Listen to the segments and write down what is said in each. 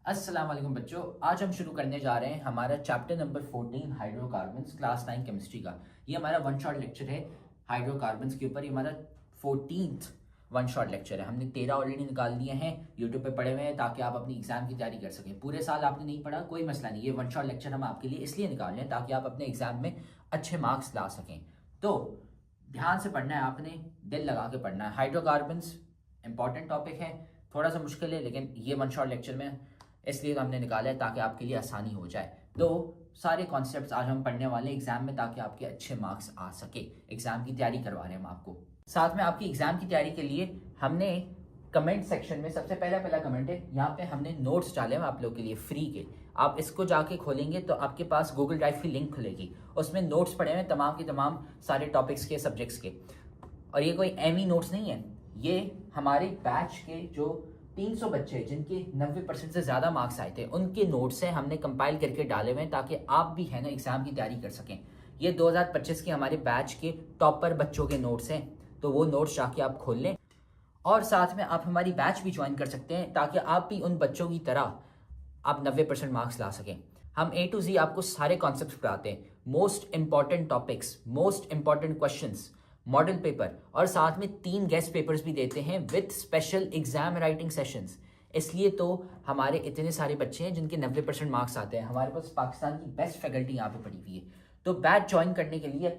अस्सलाम वालेकुम बच्चों, आज हम शुरू करने जा रहे हैं हमारा chapter number 14 hydrocarbons class 9 chemistry का। ये हमारा वन शॉट लेक्चर है हाइड्रोकार्बन्स के ऊपर। ये हमारा 14th वन शॉट लेक्चर है। हमने 13 ऑलरेडी निकाल दिए हैं, यूट्यूब पे पढ़े हुए हैं ताकि आप अपनी एग्जाम की तैयारी कर सकें। पूरे साल आपने नहीं पढ़ा, कोई मसला नहीं। ये वन शॉट लेक्चर हम आपके लिए इसलिए निकाल रहे हैं ताकि आप अपने एग्जाम में अच्छे मार्क्स ला सकें। तो ध्यान से पढ़ना है आपने, दिल लगा के पढ़ना है। हाइड्रोकार्बन्स इंपॉर्टेंट टॉपिक है, थोड़ा सा मुश्किल है, लेकिन ये वन शॉट लेक्चर में इसलिए तो हमने निकाला है ताकि आपके लिए आसानी हो जाए। तो सारे कॉन्सेप्ट्स आज हम पढ़ने वाले हैं एग्जाम में ताकि आपके अच्छे मार्क्स आ सके। एग्जाम की तैयारी करवा रहे हैं हम आपको। साथ में आपकी एग्जाम की तैयारी के लिए हमने कमेंट सेक्शन में सबसे पहला कमेंट है, यहाँ पे हमने नोट्स डाले हैं आप लोग के लिए फ्री के। आप इसको जाके खोलेंगे तो आपके पास गूगल ड्राइव की लिंक खुलेगी, उसमें नोट्स पड़े हुए हैं तमाम के तमाम सारे टॉपिक्स के, सब्जेक्ट्स के। और ये कोई एमी नोट्स नहीं है, ये हमारे बैच के जो 300 बच्चे जिनके 90% से ज़्यादा मार्क्स आए थे उनके नोट्स हैं, हमने कंपाइल करके डाले हुए हैं ताकि आप भी है ना एग्ज़ाम की तैयारी कर सकें। ये 2025 के हमारे बैच के टॉपर बच्चों के नोट्स हैं, तो वो नोट्स जाके आप खोल लें। और साथ में आप हमारी बैच भी ज्वाइन कर सकते हैं ताकि आप भी उन बच्चों की तरह आप 90% मार्क्स ला सकें। हम A to Z आपको सारे कॉन्सेप्ट्स पढ़ाते हैं, most important topics, most important questions, model paper, और साथ में 3 गेस्ट पेपर्स भी देते हैं with special exam writing sessions. इसलिए तो हमारे इतने सारे बच्चे हैं जिनके 90% मार्क्स आते हैं। हमारे पास पाकिस्तान की बेस्ट फैकल्टी यहाँ पे पढ़ी हुई है। तो बैच ज्वाइन करने के लिए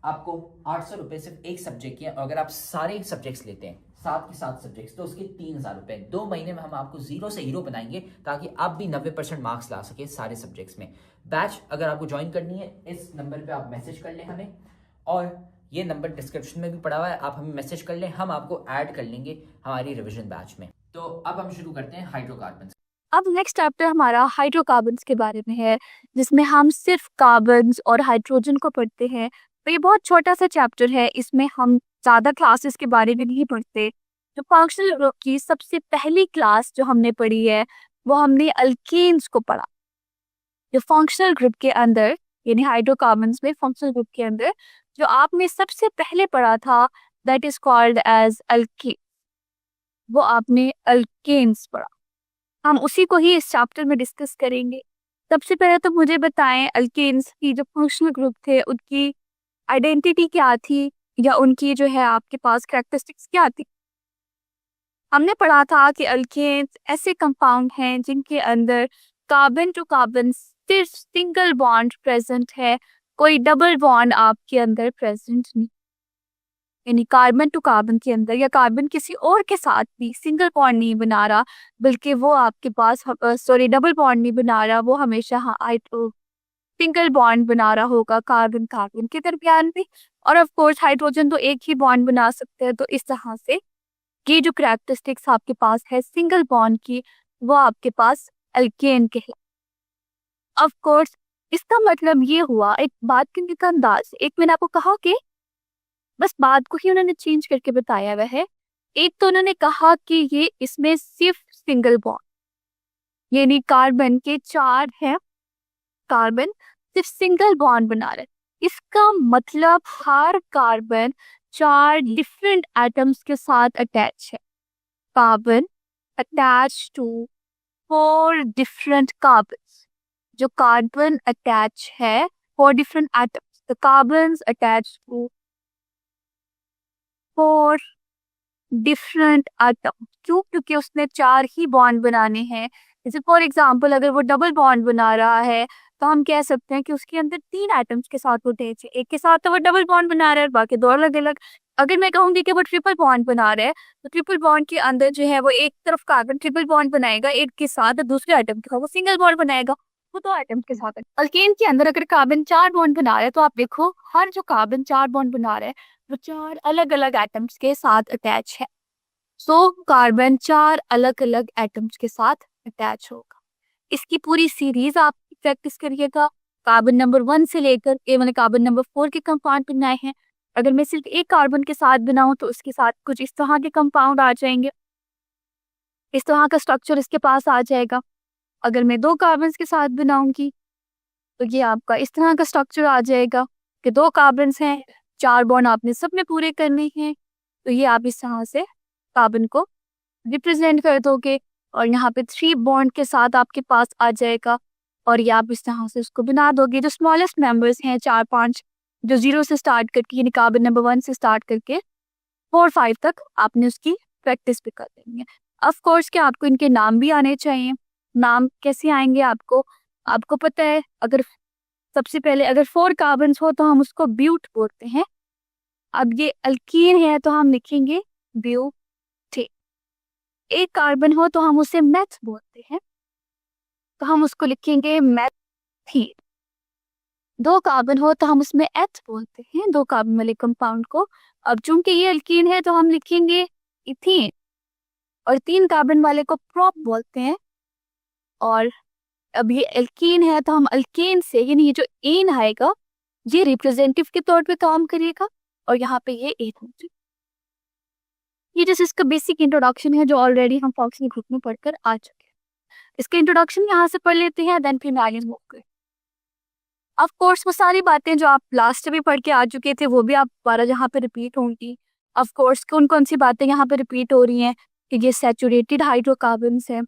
आपको 800 रुपये सिर्फ एक सब्जेक्ट के, और अगर आप सारे सब्जेक्ट्स लेते हैं 7 के 7 सब्जेक्ट्स तो उसके 3000 रुपये। 2 महीने में हम आपको जीरो से हीरो बनाएंगे ताकि आप भी 90% मार्क्स ला सके सारे सब्जेक्ट्स में। बैच अगर आपको ज्वाइन करनी है, इस नंबर पे आप मैसेज कर लें हमें, और ये नंबर डिस्क्रिप्शन में भी पड़ा हुआ है, आप हमें मैसेज कर लें, हम आपको ऐड कर लेंगे हमारी रिवीजन बैच में। तो अब हम शुरू करते हैं हाइड्रोकार्बन। अब नेक्स्ट चैप्टर हमारा हाइड्रोकार्बन्स के बारे में है, जिसमें हम सिर्फ कार्बन्स और हाइड्रोजन को पढ़ते हैं। तो ये बहुत छोटा सा चैप्टर है, इसमें हम ज़्यादा क्लासेस के बारे में नहीं पढ़ते। जो फंक्शनल ग्रुप की सबसे पहली क्लास जो हमने पढ़ी है वो हमने अल्केन्स को पढ़ा। जो फंक्शनल ग्रुप के अंदर यानी हाइड्रोकार्बन्स में फंक्शनल ग्रुप के अंदर जो आपने सबसे पहले पढ़ा था that is called as alkane, वो आपने अल्केन्स पढ़ा। हम उसी को ही इस चैप्टर में डिस्कस करेंगे। सबसे पहले तो मुझे बताएं अल्केन्स की जो फंक्शनल ग्रुप थे उनकी आइडेंटिटी क्या थी, या उनकी जो है आपके पास कैरेक्टरिस्टिक्स क्या थी। हमने पढ़ा था कि अल्केन्स ऐसे कंपाउंड हैं जिनके अंदर कार्बन टू कार्बन सिर्फ सिंगल बॉन्ड प्रेजेंट है, कोई डबल बॉन्ड आपके अंदर प्रेजेंट नहीं। यानी कार्बन टू कार्बन के अंदर या कार्बन किसी और के साथ भी सिंगल बॉन्ड नहीं बना रहा, बल्कि वो आपके पास डबल बॉन्ड नहीं बना रहा, वो हमेशा सिंगल बॉन्ड बना रहा होगा कार्बन कार्बन के दरमियान भी। और ऑफ कोर्स हाइड्रोजन तो एक ही बॉन्ड बना सकते हैं। तो इस तरह से ये जो कैरेक्टरिस्टिक्स आपके पास है सिंगल बॉन्ड की, वो आपके पास अल्केन कहलाता है। ऑफ कोर्स इसका मतलब ये हुआ, एक बात करने का अंदाज, एक मैंने आपको कहा कि बस बात को ही उन्होंने चेंज करके बताया हुआ है। एक तो उन्होंने कहा कि ये इसमें सिर्फ सिंगल बॉन्ड यानी कार्बन के 4 हैं, कार्बन सिर्फ सिंगल बॉन्ड बना रहे। इसका मतलब हर कार्बन 4 डिफरेंट एटम्स के साथ अटैच है। Carbon attach to 4 different carbons. जो कार्बन अटैच है 4 different atoms, the carbons attach to 4 different atom. क्यों? क्योंकि उसने 4 ही बॉन्ड बनाने हैं। जैसे फॉर एग्जांपल अगर वो डबल बॉन्ड बना रहा है तो हम कह सकते हैं कि उसके अंदर 3 एटम्स के साथ वो अटैच है। एक के साथ तो वो डबल बॉन्ड बना रहा है, बाकी 2 अलग अलग। अगर मैं कहूंगी कि वो ट्रिपल बॉन्ड बना रहा है तो ट्रिपल बॉन्ड के अंदर जो है वो एक तरफ कार्बन ट्रिपल बॉन्ड बनाएगा एक के साथ, और दूसरे एटम के साथ वो सिंगल बॉन्ड बनाएगा, वो 2 एटम के साथ। अल्केन के अंदर अगर कार्बन 4 बॉन्ड बना रहा है तो आप देखो हर जो कार्बन 4 बॉन्ड बना रहा है वो 4 अलग अलग एटम्स के साथ अटैच है। सो कार्बन 4 अलग अलग एटम्स के साथ अटैच होगा। इसकी पूरी सीरीज आप प्रैक्टिस करिएगा। कार्बन नंबर 1 से लेकर मैंने कार्बन नंबर 4 के कंपाउंड बनाए हैं। अगर मैं सिर्फ एक कार्बन के साथ बनाऊं तो उसके साथ कुछ इस तरह के कंपाउंड आ जाएंगे, इस तरह का स्ट्रक्चर इसके पास आ जाएगा। अगर मैं 2 कार्बन के साथ बनाऊंगी तो ये आपका इस तरह का स्ट्रक्चर आ जाएगा कि 2 कार्बन हैं, 4 बॉन्ड आपने सब में पूरे करने हैं। तो ये आप इस तरह से कार्बन को रिप्रेजेंट कर दोगे। और यहाँ पे 3 बॉन्ड के साथ आपके पास आ जाएगा और ये आप इस तरह से उसको बना दोगे। जो स्मॉलेस्ट मेंबर्स हैं 4-5 जो 0 से स्टार्ट करके यानी कार्बन नंबर 1 से स्टार्ट करके 4-5 तक आपने उसकी प्रैक्टिस भी कर लेनी है। ऑफ कोर्स कि आपको इनके नाम भी आने चाहिए। नाम कैसे आएंगे आपको आपको पता है, अगर सबसे पहले अगर 4 कार्बन हो तो हम उसको ब्यूट बोलते हैं। अब ये अल्कीन है तो हम लिखेंगे ब्यूटेन। एक कार्बन हो तो हम उसे मेथ बोलते हैं, तो हम उसको लिखेंगे मेथीन। 2 कार्बन हो तो हम उसमें एथ बोलते हैं, 2 कार्बन वाले कंपाउंड को। अब चूंकि ये अल्कीन है तो हम लिखेंगे इथीन। और 3 कार्बन वाले को प्रोप बोलते हैं। और अब ये एल्कीन है तो हम अल्केन से यानी ये जो एन आएगा ये रिप्रेजेंटेटिव के तौर पे काम करेगा और यहाँ पे ये एन हो जाएगा। ये जैसे इसका बेसिक इंट्रोडक्शन है जो ऑलरेडी हम फंक्शनल ग्रुप में पढ़कर आ चुके हैं। इसका इंट्रोडक्शन यहाँ से पढ़ लेते हैं, देन फिर मैं आगे मूव करें। ऑफ कोर्स वो सारी बातें जो आप लास्ट में पढ़ के आ चुके थे वो भी आप दोबारा यहाँ पे रिपीट होंगी। ऑफ कोर्स कौन कौन सी बातें यहाँ पे रिपीट हो रही हैं कि ये सैचुरेटेड हाइड्रोकार्बन्स है।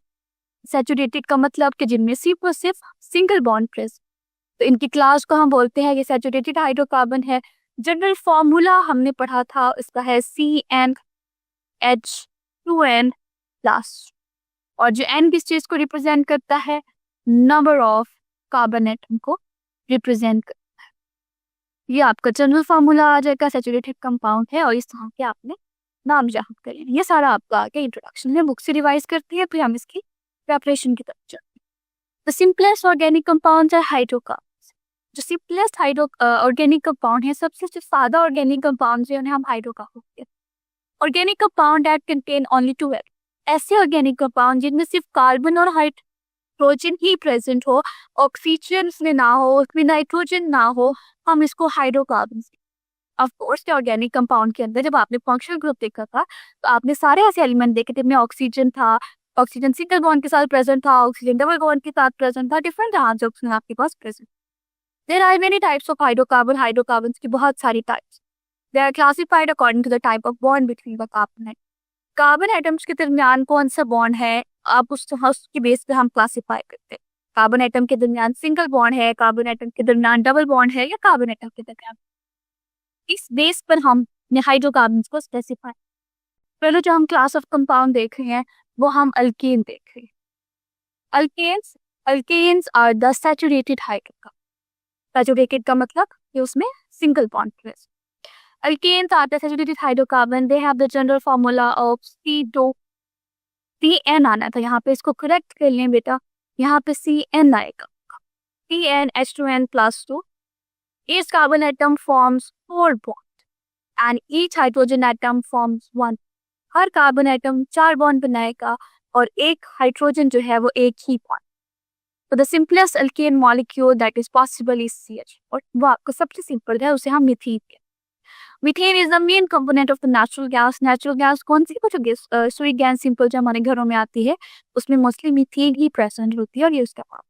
सैचुरेटेड का मतलब कि जिनमें सिर्फ और सिर्फ सिंगल बॉन्ड प्रेजेंट, तो इनकी क्लास को हम बोलते हैं ये सैचुरेटेड हाइड्रोकार्बन है। जनरल फॉर्मूला हमने पढ़ा था, इसका है CnH2n प्लस, और जो n किस चीज को रिप्रेजेंट करता है, नंबर ऑफ कार्बन एटम को रिप्रेजेंट करता है। ये आपका जनरल फार्मूला आ जाएगा, सैचुरेटेड कंपाउंड है और इस तरह के आपने नाम याद करें। ये सारा आपका आगे इंट्रोडक्शन है, बुक से रिवाइज करती है, फिर हम इसकी प्रेपरेशन की तरफ चलते हैं। द सिंपलेस्ट ऑर्गेनिक कंपाउंड है हाइड्रोकार्बन्स। जो सिंपलेस्ट ऑर्गेनिक कंपाउंड है, सबसे जो सादा ऑर्गेनिक कंपाउंड है उन्हें हम हाइड्रोकार्बन कहते हैं। Organic compound that contain only 2 atom, ऐसे ऑर्गेनिक कंपाउंड जिनमें सिर्फ कार्बन और हाइड्रोजन ही प्रेजेंट हो, ऑक्सीजन उसमें ना हो, उसमें नाइट्रोजन ना हो, हम इसको हाइड्रोकार्बन। ऑफ कोर्स के ऑर्गेनिक कंपाउंड के अंदर जब आपने फंक्शनल ग्रुप देखा था तो आपने सारे ऐसे एलिमेंट देखे थे, जिनमें ऑक्सीजन था, ऑक्सीजन सिंगल बॉन्ड के साथ प्रेजेंट था, ऑक्सीजन डबल बॉन्ड के साथ प्रेजेंट था, डिफरेंट ऑक्सीजन आपके पास present. There are many types of hydrocarbon, hydrocarbons की बहुत सारी types. They are classified according to the type of bond between the carbon atom. Carbon atoms के दरमियान कौन सा बॉन्ड है, आप उसकी बेस पे हम क्लासिफाई करते हैं। कार्बन एटम के दरमियान सिंगल बॉन्ड है, कार्बन एटम के दरमियान डबल बॉन्ड है, या कार्बन एटम के दरमियान, इस बेस पर हम हाइड्रोकार्बन्स को स्पेसिफाई। पहले जो हम क्लास ऑफ कंपाउंड देख रहे हैं वो हम अल्केन देख रहे हैं। Alkanes are the saturated hydrocarbon. Saturated का मतलब कि उसमें single bond present. Alkanes are the saturated hydrocarbon, they have the general formula of CN आना था, यहाँ पे इसको करेक्ट कर लें बेटा, यहाँ पे CN आएगा, CnH2n + 2। Each carbon atom forms 4 bonds and each hydrogen atom forms 1. Her carbon atom 4 bond बनाएगा और एक हाइड्रोजन जो है वो एक ही बॉन्ड। तो the simplest alkane molecule that is possible is CH, और वो आपको सबसे सिंपल है, उसे हम मीथेन कहते हैं। Methane is the main component of the natural gas. Natural gas कौन सी, जो स्वीट गैस सिंपल जो हमारे घरों में आती है उसमें मोस्टली मीथेन ही प्रेजेंट होती है, और ये उसका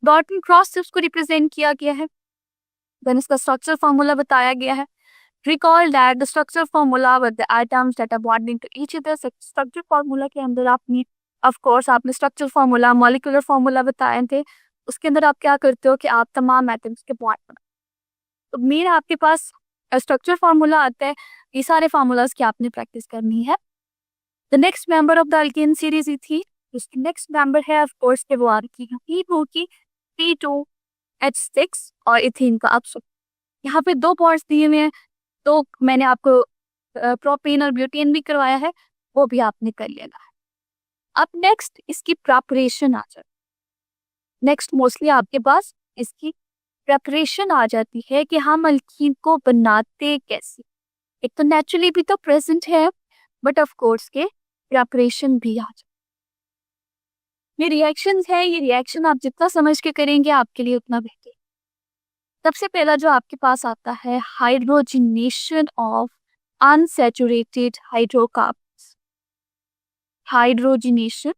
डॉट एंड क्रॉस से उसको रिप्रेजेंट किया गया है। देन इसका स्ट्रक्चर फॉर्मूला बताया गया है। Recall that the structure formula with the atoms that are bonding to each other। Structure formula के अंदर आपने ऑफ कोर्स आपने स्ट्रक्चर फॉर्मूला, मॉलिक्यूलर फॉर्मूला बताए थे, उसके अंदर आप क्या करते हो कि आप तमाम एटम्स के बॉन्ड बनाते। तो मेरा आपके पास स्ट्रक्चर फॉर्मूला आता है, ये सारे फॉर्मूलाज की आपने प्रैक्टिस करनी है। The next member of the alkane series थी, उसकी नेक्स्ट मेंबर है ऑफ कोर्स के वो आ रही है C2H6 और इथीन का। आप यहाँ पे 2 बॉन्ड्स दिए हुए हैं, तो मैंने आपको प्रोपेन और ब्यूटेन भी करवाया है, वो भी आपने कर लेना है। अब नेक्स्ट इसकी प्रेपरेशन आ जाती है। नेक्स्ट मोस्टली आपके पास इसकी प्रेपरेशन आ जाती है कि हम अल्कीन को बनाते कैसे। एक तो नेचुरली भी तो प्रेजेंट है, बट ऑफ कोर्स के प्रेपरेशन भी आ जाती है। ये रिएक्शंस है, ये रिएक्शन आप जितना समझ के करेंगे आपके लिए उतना बेहतर। सबसे पहला जो आपके पास आता है, hydrogenation of unsaturated hydrocarbons. Hydrogenation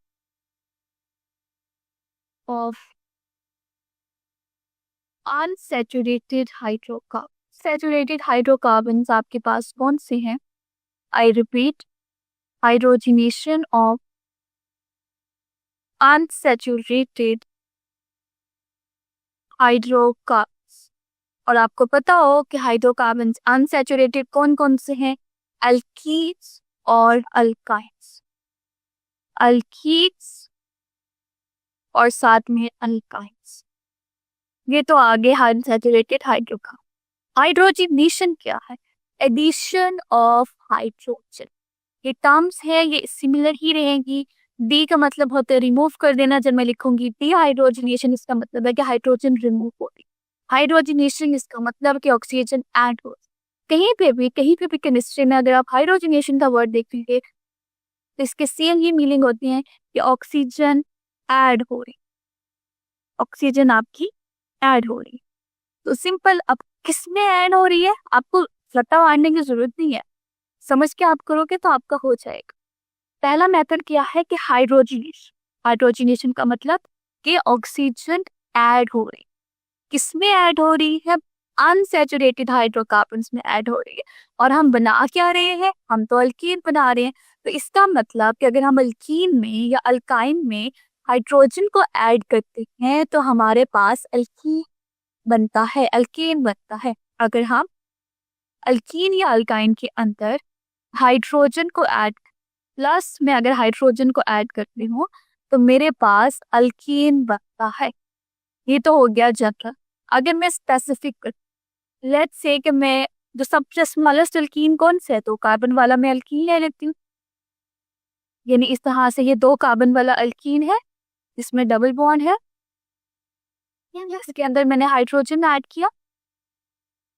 of unsaturated hydrocarbon. Saturated hydrocarbons आपके पास कौन से हैं? I repeat, hydrogenation of unsaturated hydrocarbons. और आपको पता हो कि हाइड्रोकार्बन्स अनसैचुरेटेड कौन कौन से हैं? अल्कीन्स और अल्काइंस। अल्कीन्स और साथ में अल्काइंस, ये तो आगे अनसैचुरेटेड हाइड्रोकार्बन। हाइड्रोजनेशन क्या है? Addition of hydrogen. ये टर्म्स है, ये सिमिलर ही रहेंगी। डी का मतलब होता है रिमूव कर देना। जब मैं लिखूंगी डी हाइड्रोजनेशन, इसका मतलब है कि हाइड्रोजन रिमूव हो रही। हाइड्रोजनेशन इसका मतलब कि ऑक्सीजन ऐड हो। कहीं पे भी केमिस्ट्री में अगर आप हाइड्रोजनेशन का वर्ड देखेंगे तो इसके सेम ये मीनिंग होती है कि ऑक्सीजन ऐड हो रही, ऑक्सीजन आपकी ऐड हो रही। तो सिंपल, अब किसमें ऐड हो रही है आपको रट्टा मारने की जरूरत नहीं है, समझ के आप करोगे तो आपका हो जाएगा। पहला मेथड क्या है कि हाइड्रोजनेशन। हाइड्रोजनेशन का मतलब कि ऑक्सीजन ऐड हो रही। किसमें ऐड हो रही है? अनसैचुरेटेड हाइड्रोकार्बन्स में ऐड हो रही है। और हम बना क्या रहे हैं? हम तो अल्कीन बना रहे हैं। तो इसका मतलब कि अगर हम अल्कीन में या अल्काइन में हाइड्रोजन को ऐड करते हैं तो हमारे पास अल्कीन बनता है, अल्केन बनता है। अगर हम अल्कीन या अल्काइन के अंदर हाइड्रोजन को ऐड, प्लस में अगर हाइड्रोजन को ऐड करती हूँ तो मेरे पास अल्कीन बनता है। ये तो हो गया जनरल। अगर मैं स्पेसिफिक कर, लेट्स से कि मैं जो सबसे स्मॉलेस्ट अल्कीन कौन से है, तो कार्बन वाला मैं अल्कीन ले लेती हूँ। यानी इस तरह से ये 2 कार्बन वाला अल्कीन है, इसमें डबल बॉन्ड है, इसके अंदर मैंने हाइड्रोजन ऐड किया।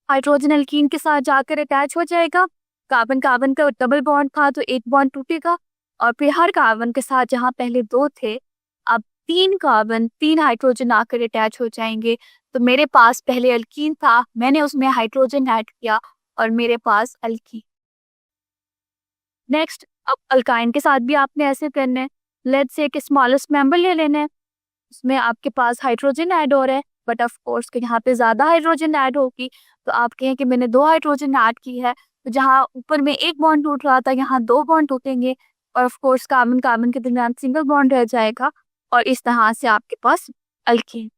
हाइड्रोजन अल्कीन के साथ जाकर अटैच हो जाएगा। कार्बन कार्बन का डबल बॉन्ड था तो एक बॉन्ड टूटेगा और फिर हर कार्बन के साथ जहाँ पहले 2 थे अब 3 कार्बन 3 हाइड्रोजन आकर अटैच हो जाएंगे। तो मेरे पास पहले अल्कीन था, मैंने उसमें हाइड्रोजन ऐड किया और मेरे पास अल्कीन। नेक्स्ट, अब अल्काइन के साथ भी आपने ऐसे करना है। लेट्स से कि स्मॉलेस्ट मेंबर ले लेना है, उसमें आपके पास हाइड्रोजन ऐड हो रहा है, बट ऑफ कोर्स कि यहाँ पे ज्यादा हाइड्रोजन ऐड होगी। तो आप कहें कि मैंने 2 हाइड्रोजन ऐड की है, तो जहाँ ऊपर में एक बॉन्ड टूट रहा था यहाँ 2 बॉन्ड टूटेंगे और ऑफ कोर्स कार्बन कार्बन के दरमियान सिंगल बॉन्ड रह जाएगा और इस तरह से आपके पास अल्कीन।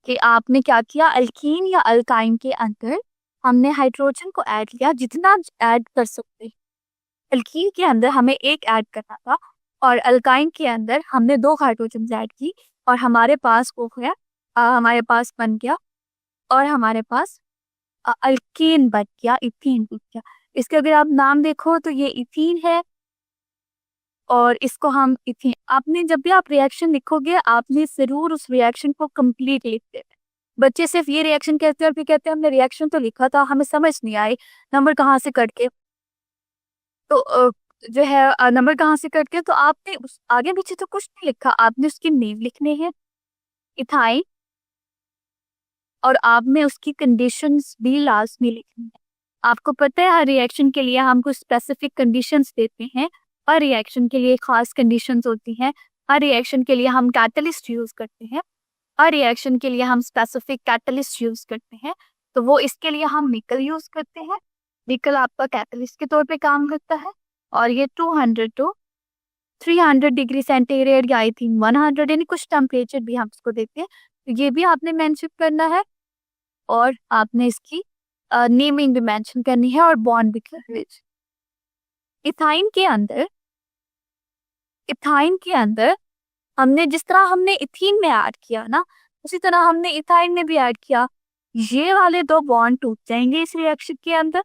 कि आपने क्या किया, अल्कीन या अल्काइन के अंदर हमने हाइड्रोजन को ऐड किया जितना ऐड कर सकते हैं। अल्कीन के अंदर हमें एक ऐड करना था और अल्काइन के अंदर हमने 2 हाइड्रोजन ऐड की और हमारे पास वो गया, हमारे पास बन गया और हमारे पास अल्कीन बन गया, इथीन बन गया। इसके अगर आप नाम देखो तो ये इथीन है और इसको हम इथीन। आपने जब भी आप रिएक्शन लिखोगे आपने जरूर उस रिएक्शन को कंप्लीट लिख देना। बच्चे सिर्फ ये रिएक्शन कहते हैं और फिर कहते हैं हमने रिएक्शन तो लिखा था, हमें समझ नहीं आई नंबर कहाँ से कट के। तो जो है नंबर कहाँ से कट के, तो आपने उस आगे पीछे तो कुछ नहीं लिखा, आपने उसकी नेम लिखने हैं इथाइन और आपने उसकी कंडीशंस भी लास्ट में लिखनी है। आपको पता है हर रिएक्शन के लिए हम कुछ स्पेसिफिक कंडीशंस देते हैं, हर रिएक्शन के लिए खास कंडीशंस होती हैं, हर रिएक्शन के लिए हम कैटलिस्ट यूज करते हैं, हर रिएक्शन के लिए हम स्पेसिफिक कैटलिस्ट यूज करते हैं। तो वो इसके लिए हम निकल यूज करते हैं। निकल आपका कैटलिस्ट के तौर पे काम करता है और ये 200 टू 300 डिग्री सेंटीग्रेड या आई थिंक 100 यानी कुछ टेम्परेचर भी हम इसको देते हैं, तो ये भी आपने मेंशन करना है और आपने इसकी नेमिंग भी मेंशन करनी है और बॉन्ड भी करनी है। इथाइन के अंदर, इथाइन के अंदर हमने जिस तरह हमने इथीन में ऐड किया ना उसी तरह हमने इथाइन में भी ऐड किया। ये वाले 2 बॉन्ड टूट जाएंगे इस रिएक्शन के अंदर,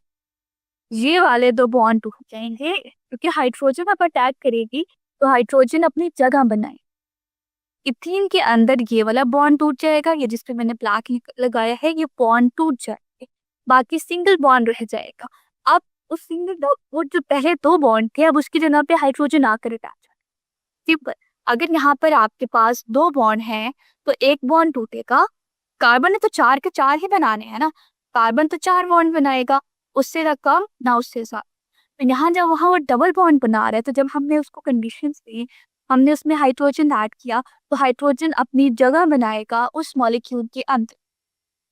ये वाले 2 बॉन्ड टूट जाएंगे क्योंकि हाइड्रोजन अब अटैक करेगी तो हाइड्रोजन अपनी जगह बनाए। इथीन के अंदर ये वाला बॉन्ड टूट जाएगा, ये जिसपे मैंने ब्लैक लगाया है ये बॉन्ड टूट जाएंगे, बाकी सिंगल बॉन्ड रह जाएगा। अब उस सिंगल वो जो पहले 2 बॉन्ड थे अब उसकी जगह पे हाइड्रोजन आकर अटैच। सिंपल, अगर यहाँ पर आपके पास 2 बॉन्ड हैं तो एक बॉन्ड टूटेगा। कार्बन ने तो 4 के 4 ही बनाने हैं ना, कार्बन तो 4 बॉन्ड बनाएगा, उससे ना कम ना उससे ज्यादा। तो यहाँ जब वहाँ वो डबल बॉन्ड बना रहा है तो जब हमने उसको कंडीशंस दी, हमने उसमें हाइड्रोजन ऐड किया तो हाइड्रोजन अपनी जगह बनाएगा उस मॉलिक्यूल के अंदर।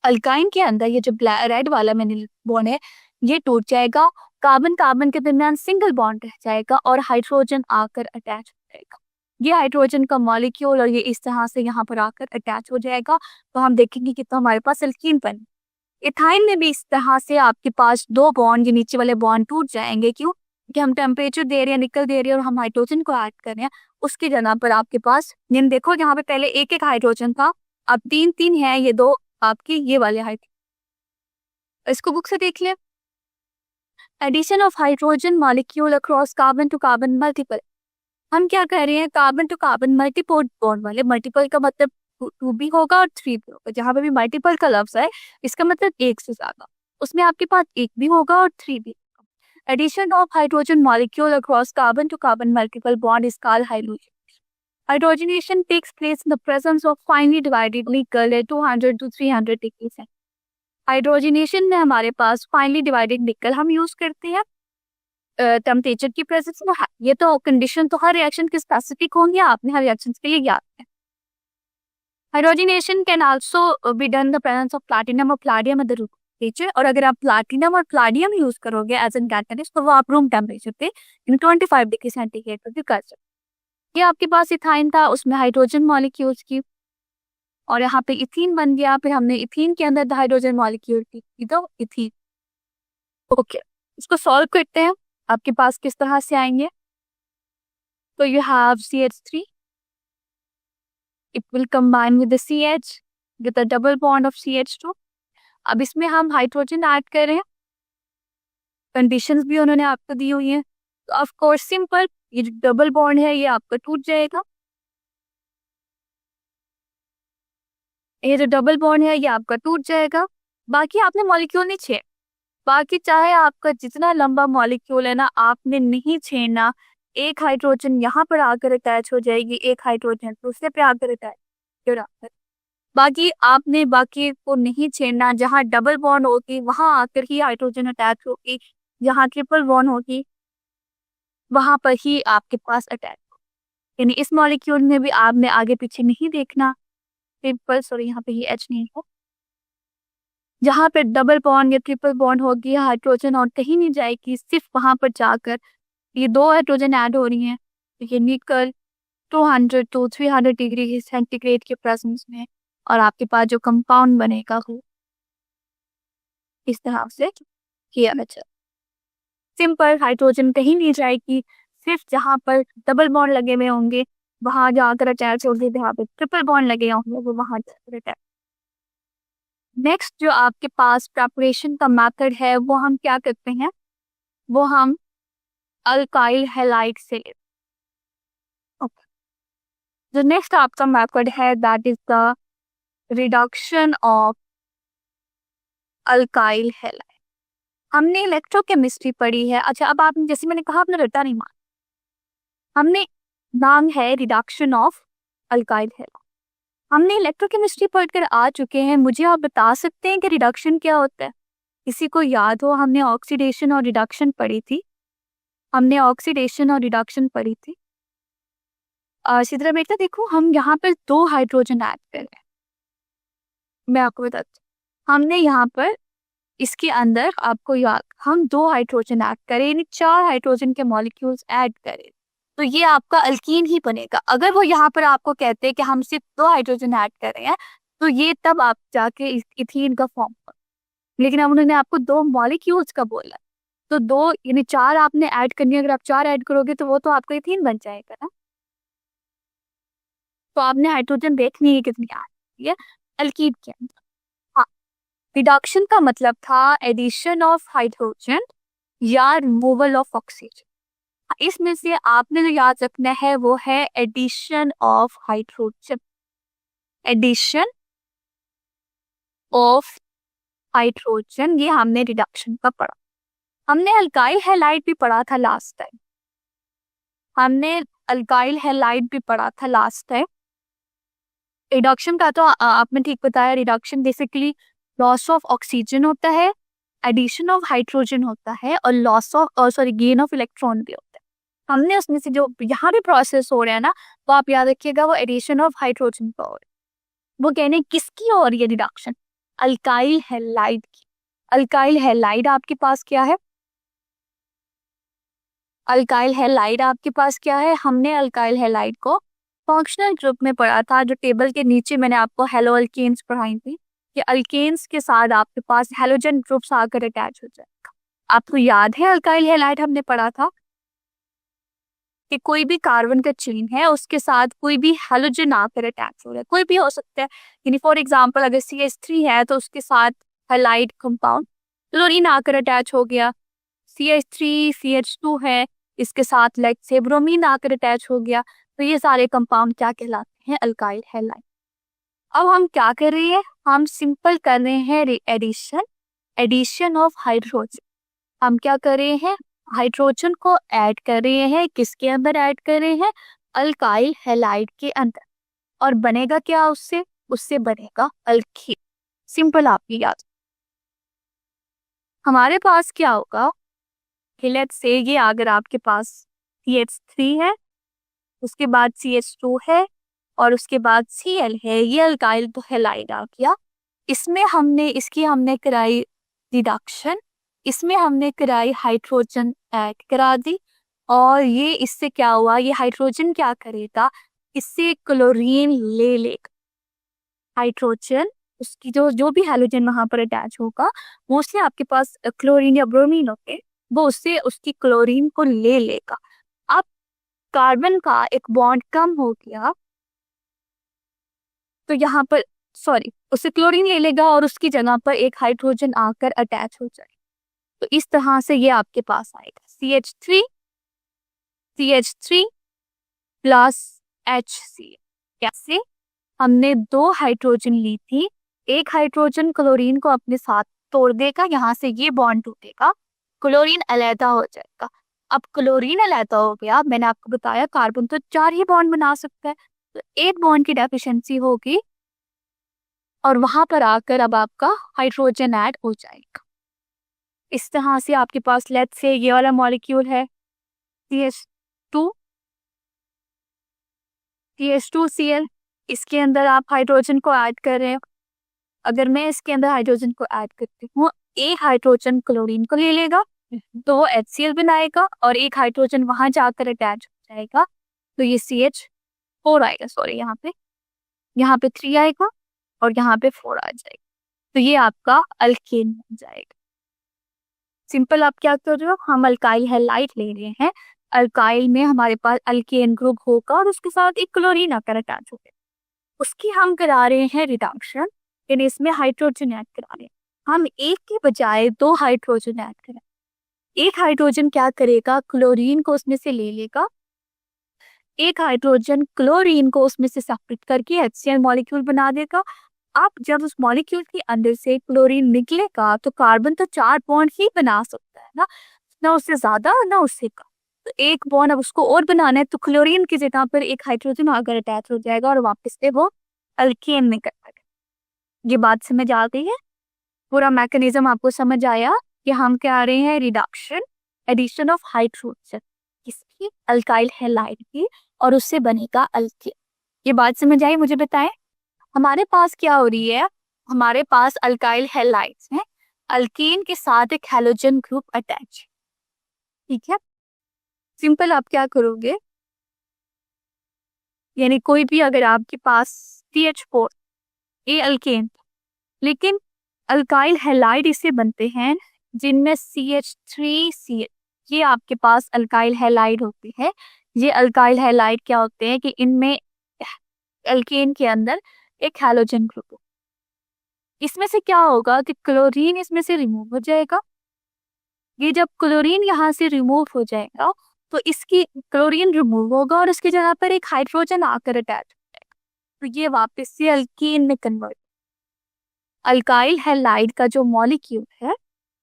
अल्काइन के अंदर ये जो रेड वाला मैंने बॉन्ड है ये टूट जाएगा, कार्बन कार्बन के दरमियान सिंगल बॉन्ड रह जाएगा और हाइड्रोजन आकर अटैच हो जाएगा। ये हाइड्रोजन का मॉलिक्यूल और ये इस तरह से यहाँ पर आकर अटैच हो जाएगा। तो हम देखेंगे कि तो हमारे पास एल्कीन बने। इथाइन में भी इस तरह से आपके पास दो बॉन्ड, ये नीचे वाले बॉन्ड टूट जाएंगे। क्यों? कि हम टेम्परेचर दे रहे हैं, निकल दे रहे हैं और हम हाइड्रोजन को ऐड कर रहे हैं। उसकी जगह पर आपके पास ये देखो, यहाँ पे पहले एक एक हाइड्रोजन था, अब तीन तीन है। ये दो आपकी ये वाले हाइड्रोजन, इसको बुक से देख ले। Addition of hydrogen molecule across carbon to carbon multiple. हम क्या कह रहे हैं? Carbon to carbon multiple bond वाले। मल्टीपल का मतलब टू भी होगा और थ्री भी होगा। जहां पे भी मल्टीपल का लफ्ज है इसका मतलब एक से ज्यादा, उसमें आपके पास एक भी होगा और थ्री भी होगा। Addition of hydrogen molecule across carbon to carbon multiple bond is called hydrogenation. Hydrogenation takes place in the presence of finely divided nickel at 200 to 300 degree centigrade. Hydrogenation में हमारे पास फाइनली डिवाइडेड निकल हम use करते हैं temperature की presence में। ये तो कंडीशन तो हर रिएक्शन की स्पेसिफिक होंगी, आपने हर रिएक्शन के लिए याद है। Hydrogenation can also be done the presence of platinum और palladium at the room temperature. और अगर आप प्लैटिनम और प्लाडियम यूज करोगे एज एन कैटलिस्ट तो वो आप रूम टेम्परेचर पे 25 डिग्री सेंटीग्रेड पर भी कर सकते। ये आपके पास इथाइन था, उसमें हाइड्रोजन मॉलिक्यूल्स की, और यहाँ पे इथीन बन गया। फिर हमने इथीन के अंदर हाइड्रोजन मॉलिक्यूल की तो इथीन। ओके, इसको सॉल्व करते हैं। आपके पास किस तरह से आएंगे? तो you have CH3, it will combine with the CH with a double bond of CH2। अब इसमें हम हाइड्रोजन ऐड कर रहे हैं, कंडीशंस भी उन्होंने आपको दी हुई हैं। तो ऑफ कोर्स सिंपल, ये जो डबल बॉन्ड है ये आपका टूट जाएगा। ये जो डबल बॉन्ड है ये आपका टूट जाएगा। बाकी आपने मॉलिक्यूल नहीं छेड़, बाकी चाहे आपका जितना लंबा मॉलिक्यूल है ना, आपने नहीं छेड़ना। एक हाइड्रोजन यहाँ पर आकर अटैच हो जाएगी, एक हाइड्रोजन दूसरे पे आकर अटैच। बाकी आपने बाकी को नहीं छेड़ना। जहाँ डबल बॉन्ड होगी वहां आकर ही हाइड्रोजन अटैच होगी, जहाँ ट्रिपल बॉन्ड होगी वहां पर ही आपके पास अटैच होगी। यानी इस मॉलिक्यूल में भी आपने आगे पीछे नहीं देखना। सॉरी, यहाँ पे ये H नहीं है। जहाँ पे डबल बॉन्ड या ट्रिपल बॉन्ड होगी हाइड्रोजन और कहीं नहीं जाएगी, सिर्फ वहां पर जाकर ये दो हाइड्रोजन ऐड हो रही हैं। तो ये निकल 200 to 300 डिग्री सेंटीग्रेड के प्रेजेंस में, और आपके पास जो कंपाउंड बनेगा वो इस तरह से किया जाए। सिंपल, हाइड्रोजन कहीं नहीं जाएगी, सिर्फ जहाँ पर डबल बॉन्ड लगे हुए होंगे वहां जाकर अटैच होगी, जहाँ पे ट्रिपल बॉन्ड लगे होंगे वो वहां जाकर अटैच। नेक्स्ट जो आपके पास प्रेपरेशन का मेथड है वो हम क्या करते हैं? वो हम अल्काइल हैलाइड से लेते हैं। जो नेक्स्ट आपका मेथड है that is the reduction of alkyl halide. हमने इलेक्ट्रोकेमिस्ट्री पढ़ी है। अच्छा, अब आपने जैसे मैंने कहा आपने रटा नहीं माना, हमने नाम है रिडक्शन ऑफ अल्काइल हैलाइड। हमने इलेक्ट्रोकेमिस्ट्री पढ़कर आ चुके हैं। मुझे आप बता सकते हैं कि रिडक्शन क्या होता है? किसी को याद हो? हमने ऑक्सीडेशन और रिडक्शन पढ़ी थी। हमने ऑक्सीडेशन और रिडक्शन पढ़ी थी। सिद्रा बेटा देखो, हम यहाँ पर दो हाइड्रोजन ऐड कर रहे हैं। मैं आपको बताती हूँ, हमने यहाँ पर इसके अंदर आपको याद, हम दो हाइड्रोजन ऐड करें, यानी 4 हाइड्रोजन के मॉलिक्यूल्स ऐड करें, तो ये आपका अल्कीन ही बनेगा। अगर वो यहाँ पर आपको कहते हैं कि हम सिर्फ 2 हाइड्रोजन ऐड कर रहे हैं तो ये तब आप जाके इथीन का फॉर्म हो। लेकिन अब उन्होंने आपको 2 मॉलिक्यूल्स का बोला, तो 2 यानी 4 आपने ऐड करनी है। अगर आप 4 ऐड करोगे तो वो तो आपका इथीन बन जाएगा ना। तो आपने हाइड्रोजन देखनी है कितनी आ रही है अल्कीन के अंदर। हाँ, रिडक्शन का मतलब था एडिशन ऑफ हाइड्रोजन या रिमूवल ऑफ ऑक्सीजन। इसमें से आपने जो याद रखना है वो है addition of hydrogen. Addition of hydrogen, ये हमने रिडक्शन का पढ़ा। हमने अल्काइल हैलाइड भी पढ़ा था लास्ट टाइम। हमने अल्काइल हैलाइड भी पढ़ा था लास्ट टाइम। रिडक्शन का तो आपने ठीक बताया, reduction basically loss of oxygen होता है, एडिशन ऑफ हाइड्रोजन होता है, और loss of gain of electron भी होता है। हमने उसमें से जो यहाँ भी प्रोसेस हो रहा है ना, वो आप याद रखिएगा वो एडिशन ऑफ हाइड्रोजन का हो रहा है। वो कहने किसकी हो रही है रिडक्शन? अल्काइल हैलाइड की। अल्काइल हैलाइड आपके पास क्या है? अल्काइल हैलाइड आपके पास क्या है? हमने अल्काइल हैलाइड को फंक्शनल ग्रुप में पढ़ा था, जो टेबल के नीचे मैंने आपको हेलो अल्केन्स पढ़ाई थी कि अल्केन्स के साथ आपके पास हेलोजन ग्रुप्स आकर अटैच हो जाएगा। आपको याद है अल्काइल हैलाइड हमने पढ़ा था कि कोई भी कार्बन का चेन है उसके साथ कोई भी हेलोजन आकर अटैच हो रहा है, कोई भी हो सकता है। यानी फॉर एग्जांपल अगर CH3 है तो उसके साथ हैलाइड कंपाउंड क्लोरीन आकर अटैच हो गया। CH3 CH2 है, इसके साथ लाइक से ब्रोमीन आकर अटैच हो गया। तो ये सारे कंपाउंड क्या कहलाते हैं? Alkyl halide. अब हम क्या कर रहे हैं? हम सिंपल कर रहे हैं एडिशन, एडिशन ऑफ हाइड्रोजन। हम क्या कर रहे हैं? हाइड्रोजन को ऐड कर रहे हैं। किसके अंदर ऐड कर रहे हैं? अल्काइल हैलाइड के अंदर। और बनेगा क्या उससे? उससे बनेगा अल्कीन। सिंपल आपकी याद। हमारे पास क्या होगा कि लेट्स से ये अगर आपके पास CH3 है, उसके बाद CH2 है और उसके बाद Cl है, ये अल्काइल तो हैलाइड आ गया। इसमें हमने कराई रिडक्शन, इसमें हमने कराई हाइड्रोजन ऐड करा दी। और ये इससे क्या हुआ? ये हाइड्रोजन क्या करेगा? इससे क्लोरीन ले लेगा। हाइड्रोजन उसकी जो जो भी हैलोजन वहां पर अटैच होगा, मोस्टली आपके पास क्लोरीन या ब्रोमीन होते, वो उससे उसकी क्लोरीन को ले लेगा। अब कार्बन का एक बॉन्ड कम हो गया तो यहाँ पर सॉरी उससे क्लोरीन ले लेगा और उसकी जगह पर एक हाइड्रोजन आकर अटैच हो जाए। तो इस तरह से ये आपके पास आएगा CH3 प्लस HCl। कैसे? हमने 2 हाइड्रोजन ली थी, एक हाइड्रोजन क्लोरीन को अपने साथ तोड़ देगा, यहाँ से ये बॉन्ड टूटेगा, क्लोरीन अलहदा हो जाएगा। अब क्लोरीन अलहदा हो गया, मैंने आपको बताया कार्बन तो 4 ही बॉन्ड बना सकता है, तो एक बॉन्ड की डेफिशिएंसी होगी और वहां पर आकर अब आपका हाइड्रोजन ऐड हो जाएगा। इस तरह से आपके पास लेट्स से ये वाला मॉलिक्यूल है CH2Cl, इसके अंदर आप हाइड्रोजन को ऐड कर रहे हो। अगर मैं इसके अंदर हाइड्रोजन को ऐड करती हूँ, एक हाइड्रोजन क्लोरीन को ले लेगा, 2 HCl बनाएगा और एक हाइड्रोजन वहां जाकर अटैच हो जाएगा, तो ये CH4 आएगा। सॉरी, यहाँ पे 3 आएगा और यहाँ पे 4 आ जाएगा, तो ये आपका अल्केन बन जाएगा। सिंपल आप क्या कर रहे हो? हम अल्काइल हैलाइड ले रहे हैं, अल्काइल में हमारे पास अल्केन ग्रुप होगा और उसके साथ एक क्लोरीन आकर अटैच हो गया, उसकी हम करा रहे हैं रिडक्शन, यानी इसमें हाइड्रोजन ऐड करा रहे हैं। हम एक के बजाय 2 हाइड्रोजन ऐड करें। एक हाइड्रोजन क्या करेगा? क्लोरीन को उसमें से ले लेगा, एक हाइड्रोजन क्लोरीन को उसमें से सेपरेट करके HCl मॉलिक्यूल बना देगा। अब जब उस मॉलिक्यूल के अंदर से क्लोरीन निकलेगा तो कार्बन तो 4 बॉन्ड ही बना सकता है ना उससे ज्यादा ना उससे कम। तो एक बॉन्ड अब उसको और बनाना है, तो क्लोरीन की जगह पर एक हाइड्रोजन आकर अटैच हो जाएगा और वापस से वो अल्केन में कन्वर्ट। ये बात समझ आ गई है? पूरा मैकेनिज्म आपको समझ आया कि हम क्या आ रहे हैं? रिडक्शन, एडिशन ऑफ हाइड्रोजन किसकी? अल्काइल हैलाइड की, और उससे बनेगा अल्केन। ये बात समझ आई? मुझे बताएं हमारे पास क्या हो रही है? हमारे पास अल्काइल हैलाइड्स हैं, अल्केन के साथ एक हैलोजन ग्रुप अटैच। ठीक है, सिंपल आप क्या करोगे, यानी कोई भी अगर आपके पास CH4 ये अल्केन, लेकिन अल्काइल हैलाइड इससे बनते हैं जिनमें CH3Cl, ये आपके पास अल्काइल हैलाइड होते हैं। ये अल्काइल हैलाइड क्या होते हैं कि इनमें अल्केन के अंदर एक हैलोजन ग्रुप हो। इसमें से क्या होगा कि क्लोरीन इसमें से रिमूव हो जाएगा। ये जब क्लोरीन यहाँ से रिमूव हो जाएगा तो इसकी क्लोरीन रिमूव होगा और इसकी जगह पर एक हाइड्रोजन आकर अटैच हो जाएगा, तो ये वापस से अल्कीन में कन्वर्ट। अल्काइल हैलाइड का जो मॉलिक्यूल है,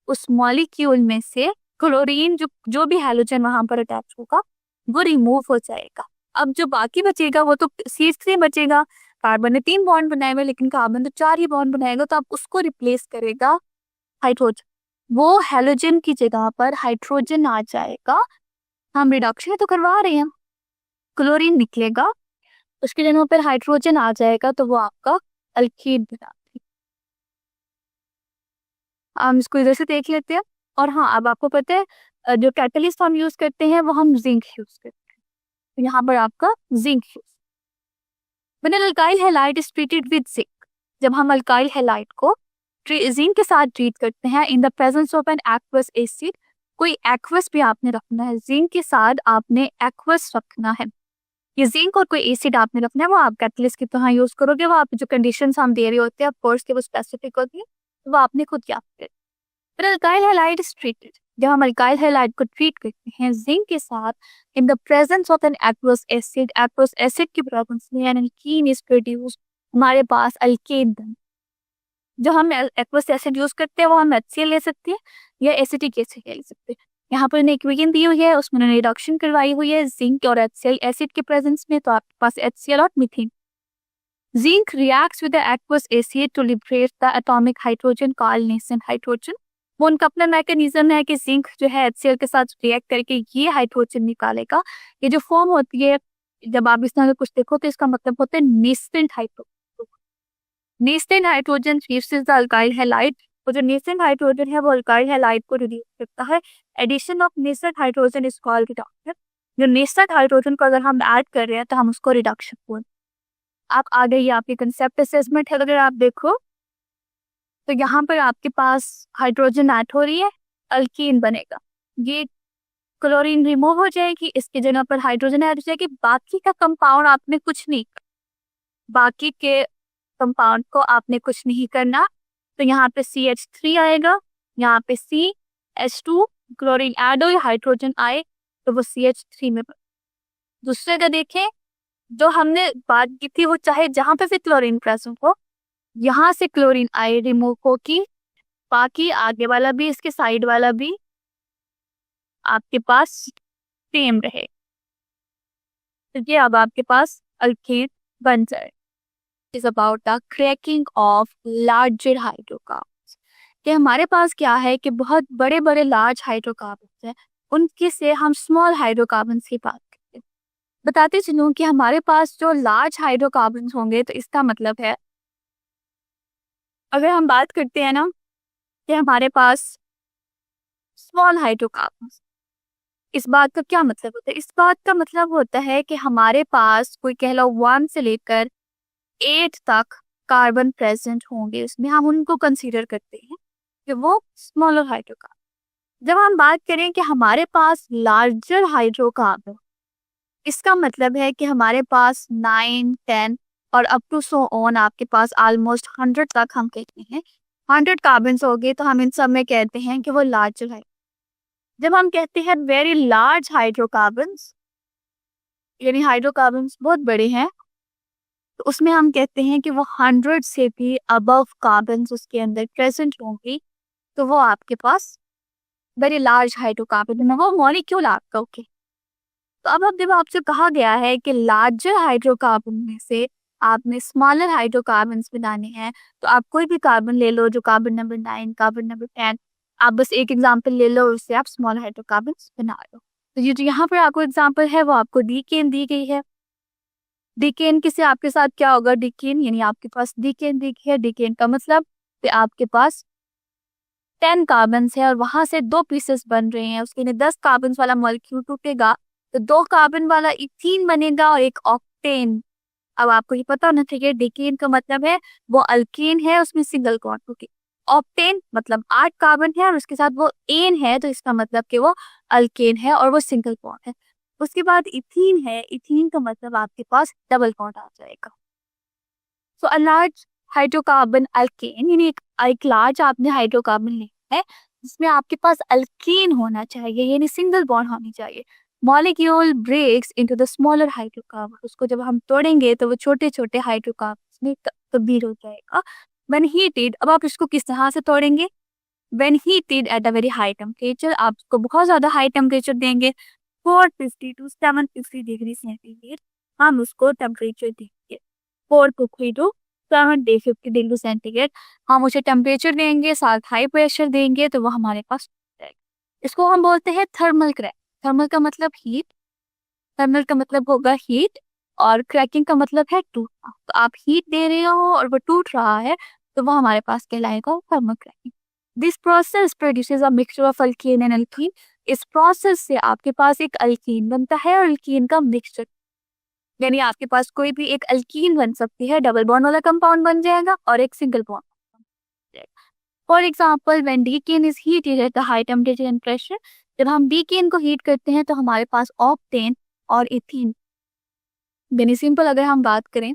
उस मॉलिक्यूल में से क्लोरीन जो भी हैलोजन वहां पर अटैच होगा वो रिमूव हो जाएगा। अब जो बाकी बचेगा वो तो CH3 बचेगा। कार्बन ने 3 बॉन्ड बनाए हुए, लेकिन कार्बन तो 4 ही बॉन्ड बनाएगा, तो आप उसको रिप्लेस करेगा हाइड्रोजन, वो हैलोजन की जगह पर हाइड्रोजन आ जाएगा। हम रिडक्शन तो करवा रहे हैं, क्लोरीन निकलेगा, उसकी जगह पर हाइड्रोजन आ जाएगा, तो वो आपका अल्कीन बना। हम इसको इधर से देख लेते हैं। और हाँ, अब आपको पता है जो कैटलिस्ट हम यूज करते हैं वो हम जिंक यूज करते हैं। तो यहाँ पर आपका zinc use. When an alkyl halide is treated with zinc, जब हम अल्काइल हैलाइड को जिंक के साथ ट्रीट करते हैं इन the presence of an aqueous acid, कोई एक्वस भी आपने रखना है, जिंक के साथ आपने एक्वस रखना है। ये जिंक और कोई एसिड आपने रखना है, वो आप कैटलिस्ट की तरह यूज करोगे। वो आप जो कंडीशंस हम दे रहे होते हैं कोर्स के वो स्पेसिफिक होती है, तो वो आपने खुद याद करें। फिर अल्काइल हैलाइड इज ट्रीटेड, जब हम अल्काइल हैलाइड को ट्रीट करते हैं जिंक के साथ इन the presence of an aqueous acid की प्रेजेंस में एन एल्कीन इज प्रोड्यूस्ड, हमारे पास अल्केन बन। जो हम एक्वस एसिड यूज करते हैं वो हम HCl ले सकते हैं या एसिटिक एसिड ले सकते हैं। यहाँ पर इक्वेशन दी हुई है, उसमें उन्होंने रिडक्शन करवाई हुई है जिंक और HCl एसिड के प्रेजेंस में, तो आपके पास HCl और methane. Zinc reacts with the aqueous acid to liberate the atomic hydrogen called nascent hydrogen. वो उनका अपना मैकेनिज्म है कि जिंक जो है HCl के साथ रिएक्ट करके ये हाइड्रोजन निकालेगा। ये जो फॉर्म होती है, जब आप इस तरह कुछ देखो तो इसका मतलब होता है nascent hydrogen. Nascent hydrogen feeds the alkyl halide, और जो नेसेंट हाइड्रोजन है वो अल्काइल हैलाइड को रिड्यूस करता है। Addition of nascent hydrogen is called reduction. जो नेसेंट हाइड्रोजन को अगर हम ऐड कर रहे हैं तो हम उसको रिडक्शन बोलते हैं। आप आगे ये आपकी कंसेप्ट असेसमेंट है, अगर आप देखो तो यहाँ पर आपके पास हाइड्रोजन ऐड हो रही है, अल्कीन बनेगा। ये क्लोरीन रिमूव हो जाएगी, इसकी जगह पर हाइड्रोजन ऐड हो जाएगी। बाकी का कंपाउंड आपने कुछ नहीं, बाकी के कंपाउंड को आपने कुछ नहीं करना। तो यहाँ पे CH3 आएगा, यहाँ पे CH2, क्लोरीन ऐड हो, हाइड्रोजन आए तो वो CH3 में। दूसरे का देखें, जो हमने बात की थी वो चाहे जहां पे भी क्लोरीन प्रेजेंट हो, यहाँ से क्लोरीन आए रिमूव हो की, बाकी आगे वाला भी इसके साइड वाला भी आपके पास सेम रहे, तो ये अब आपके पास अल्केन बन जाए। Is about the cracking of larger hydrocarbons, कि हमारे पास क्या है कि बहुत बड़े बड़े लार्ज हाइड्रोकार्बन्स हैं, उनके से हम स्मॉल हाइड्रोकार्बन्स की बात करते हैं। बताते चलूं कि हमारे पास जो लार्ज हाइड्रोकार्बन्स होंगे तो इसका मतलब है, अगर हम बात करते हैं ना कि हमारे पास स्मॉल हाइड्रोकार्बन्स, इस बात का क्या मतलब होता है? इस बात का मतलब होता है कि हमारे पास कोई कह लो 1 से लेकर 8 तक कार्बन प्रेजेंट होंगे, उसमें हम उनको कंसीडर करते हैं कि वो स्मॉलर हाइड्रोकार्बन। जब हम बात करें कि हमारे पास लार्जर हाइड्रोकार्बन, इसका मतलब है कि हमारे पास 9, 10 और अप टू सो ऑन आपके पास ऑलमोस्ट 100 तक हम कहते हैं 100 कार्बन हो गए, तो हम इन सब में कहते हैं कि वो लार्जर है। जब हम कहते हैं वेरी लार्ज हाइड्रोकार्बन्स, यानी हाइड्रोकार्बन्स बहुत बड़े हैं, तो उसमें हम कहते हैं कि वो 100 से भी अबव कार्बन्स उसके अंदर प्रेजेंट होंगी, तो वो आपके पास वेरी लार्ज हाइड्रोकार्बन है, वो मॉलिक्यूल आपका। ओके, तो अब जब आपसे कहा गया है कि लार्जर हाइड्रोकार्बन में से आपने स्मॉलर हाइड्रोकार्बन्स बनाने हैं, तो आप कोई भी कार्बन ले लो, जो कार्बन नंबर 9, कार्बन नंबर 10, आप बस एक एग्जांपल ले लो, उससे आप स्मॉल हाइड्रोकार्बन्स बना लो। तो ये जो यहाँ पर आपको एग्जांपल है वो आपको डीकेन दी गई है। डीकेन किसे आपके साथ क्या होगा? डीकेन यानी आपके पास डीकेन दी गई है। डीकेन का मतलब कि आपके पास 10 कार्बन है और वहां से 2 पीसेस बन रहे हैं, उसके लिए 10 कार्बन वाला मॉलिक्यूल टूटेगा तो 2 कार्बन वाला इथीन बनेगा और एक ऑक्टेन। अब आपको ये पता होना चाहिए डीकेन का मतलब है वो अल्केन है, उसमें सिंगल बॉन्ड होगी। ऑक्टेन मतलब 8 कार्बन है और उसके साथ वो एन है, तो इसका मतलब कि वो अल्केन है और वो सिंगल बॉन्ड है। उसके बाद इथीन है, इथीन का मतलब आपके पास डबल बॉन्ड आ जाएगा। सो अ लार्ज हाइड्रोकार्बन अल्केन, यानी एक लार्ज आपने हाइड्रोकार्बन लेना है जिसमें आपके पास अल्केन होना चाहिए, यानी सिंगल बॉन्ड होनी चाहिए। Molecule breaks into the smaller hydrocarbon, उसको जब हम तोड़ेंगे तो वो छोटे छोटे हाइड्रोकार्बन में तब्दील हो जाएगा। व्हेन हीटेड, अब आप इसको किस तरह से तोड़ेंगे? When heated at a very high temperature, आप इसको बहुत ज्यादा हाई टेम्परेचर देंगे, 450 to 750 डिग्री सेंटीग्रेड हम उसको टेम्परेचर देंगे। 450 to 750 डिग्री सेंटीग्रेड हम उसे टेम्परेचर देंगे, साथ हाई प्रेशर देंगे, तो वो हमारे पास इसको हम बोलते हैं थर्मल क्रैक। थर्मल का मतलब हीट, थर्मल का मतलब होगा हीट और क्रैकिंग का मतलब है टूटना। तो आप हीट दे रहे हो और वो टूट रहा है, तो वो हमारे पास कहलाएगा thermal cracking. This process produces a mixture of alkane and alkene. इस प्रोसेस से आपके पास एक अल्कीन बनता है और अल्कीन का मिक्सचर, यानी आपके पास कोई भी एक अल्कीन बन सकती है, डबल बॉन्ड वाला कंपाउंड बन जाएगा और एक single bond. For example when decane is heated at the high temperature and pressure, जब हम डीकेन को हीट करते हैं तो हमारे पास ऑक्टेन और इथीन। यानी सिंपल अगर हम बात करें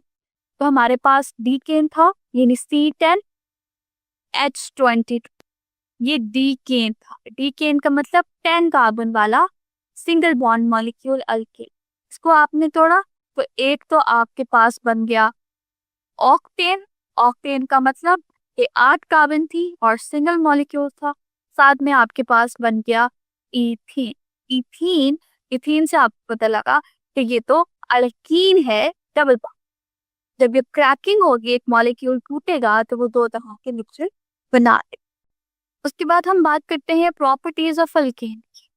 तो हमारे पास डीकेन था, यानी C10H22, ये डीकेन था। डीकेन का मतलब 10 कार्बन वाला सिंगल बॉन्ड मॉलिक्यूल अल्केन। इसको आपने तोड़ा तो एक तो आपके पास बन गया ऑक्टेन। ऑक्टेन का मतलब ये 8 कार्बन थी और सिंगल मॉलिक्यूल था। साथ में आपके पास बन गया इथीन। इथीन इथीन से आपको पता लगा कि ये तो अल्कीन है डबल बॉन्ड। जब ये क्रैकिंग होगी, एक मॉलिक्यूल टूटेगा तो वो दो तरह के मिक्सचर बना दे। उसके बाद हम बात करते हैं प्रॉपर्टीज ऑफ अल्केन की।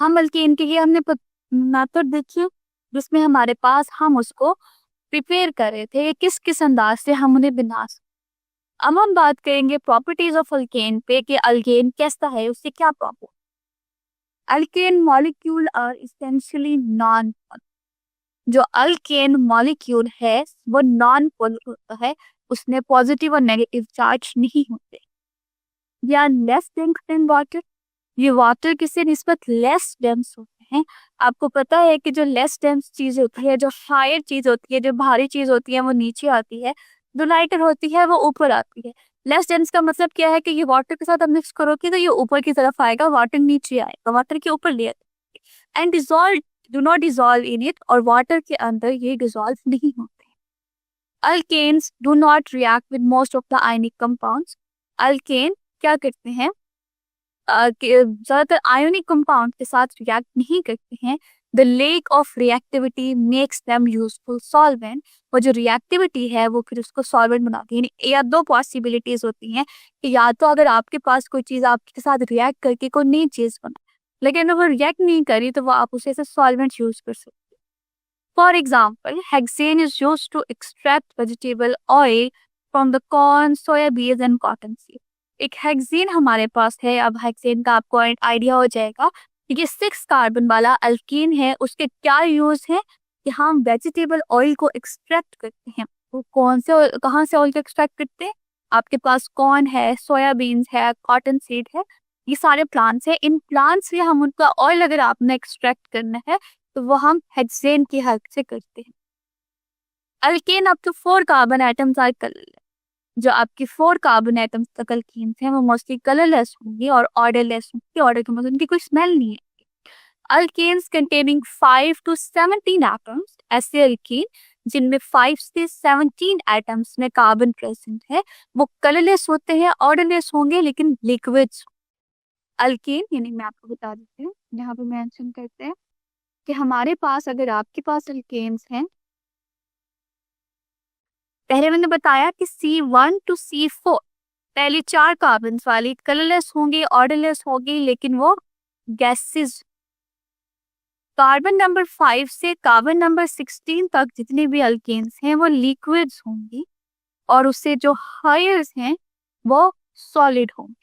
हम अल्केन के लिए हमने मेथड देखिए जिसमें हमारे पास हम उसको प्रिपेयर कर रहे थे किस किस अंदाज से हम उन्हें बना सकते। अब हम बात करेंगे प्रॉपर्टीज ऑफ अल्केन पे कि अल्केन कैसा है, उससे क्या property. Alkane molecule are essentially non, जो अल्केन मॉलिक्यूल है वो नॉन पोलर होता है, उसमें पॉजिटिव और नेगेटिव चार्ज नहीं होते। या लेस डेंस देन वाटर, ये वाटर की से निस्बत लेस डेंस होते हैं। आपको पता है कि जो लेस डेंस चीज होती है, जो हायर चीज होती है, जो भारी चीज होती है वो नीचे आती है, जो लाइटर होती है वो ऊपर आती है। लेस डेंस का मतलब क्या है कि ये वाटर के साथ आप मिक्स करोगे तो ये ऊपर की तरफ आएगा, वाटर नीचे आएगा, वाटर के ऊपर ले आएगा। And dissolve do not dissolve in it, और वाटर के अंदर ये डिसॉल्व नहीं होते। Alkanes do not react with most of the ionic compounds. Alkane क्या करते हैं, ज्यादातर आयोनिक कंपाउंड के साथ रिएक्ट नहीं करते हैं। The lake of reactivity makes them useful solvent, वो जो रिएक्टिविटी है वो फिर उसको सॉल्वेंट बनाती है। या दो पॉसिबिलिटीज होती हैं कि या तो अगर आपके पास कोई चीज आपके साथ रिएक्ट करके कोई नई चीज बना, लेकिन अगर वो रिएक्ट नहीं करी तो वो आप उसे एज सॉल्वेंट यूज कर सकते हैं। For example hexane is used to extract vegetable oil from the corn, soybean and cotton seed. एक हेक्सेन हमारे पास है। अब हेक्सेन का आपको आइडिया हो जाएगा कि ये 6 कार्बन वाला अल्कीन है, उसके क्या यूज है कि हम वेजिटेबल ऑयल को एक्सट्रैक्ट करते हैं। वो कौन से कहाँ से ऑयल को एक्सट्रैक्ट करते हैं, आपके पास कॉर्न है, सोयाबीन है, कॉटन सीड है, ये सारे प्लांट्स है। इन प्लांट्स से हम उनका ऑयल अगर आपने एक्सट्रैक्ट करना है तो वो हम हेक्सेन की हेल्प से करते हैं। Alkane up to 4 carbon atoms are colourless. जो आपकी 4 कार्बन एटम्स तक अल्कीन्स हैं वो मोस्टली कलरलेस होंगी और ऑर्डरलेस होंगी। ऑर्डर का मतलब उनकी कोई स्मेल नहीं है। अल्केन्स कंटेनिंग 5 to 17 एटम्स, ऐसे अल्कीन जिनमें 5 से 17 एटम्स में कार्बन प्रेजेंट है, वो कलरलेस होते हैं, ऑर्डरलेस होंगे लेकिन लिक्विड्स। अल्केन यानी मैं आपको बता देती हूँ, यहाँ पे मेंशन करते हैं कि हमारे पास अगर आपके पास अल्केन्स हैं, पहले मैंने बताया कि C1 to C4 पहले 4 कार्बन वाली कलरलेस होंगी, ऑर्डरलेस होगी, लेकिन वो गैसेस। कार्बन नंबर 5 से कार्बन नंबर 16 तक जितने भी अल्केन्स हैं वो लिक्विड्स होंगी और उससे जो हायर्स हैं वो सॉलिड होंगे।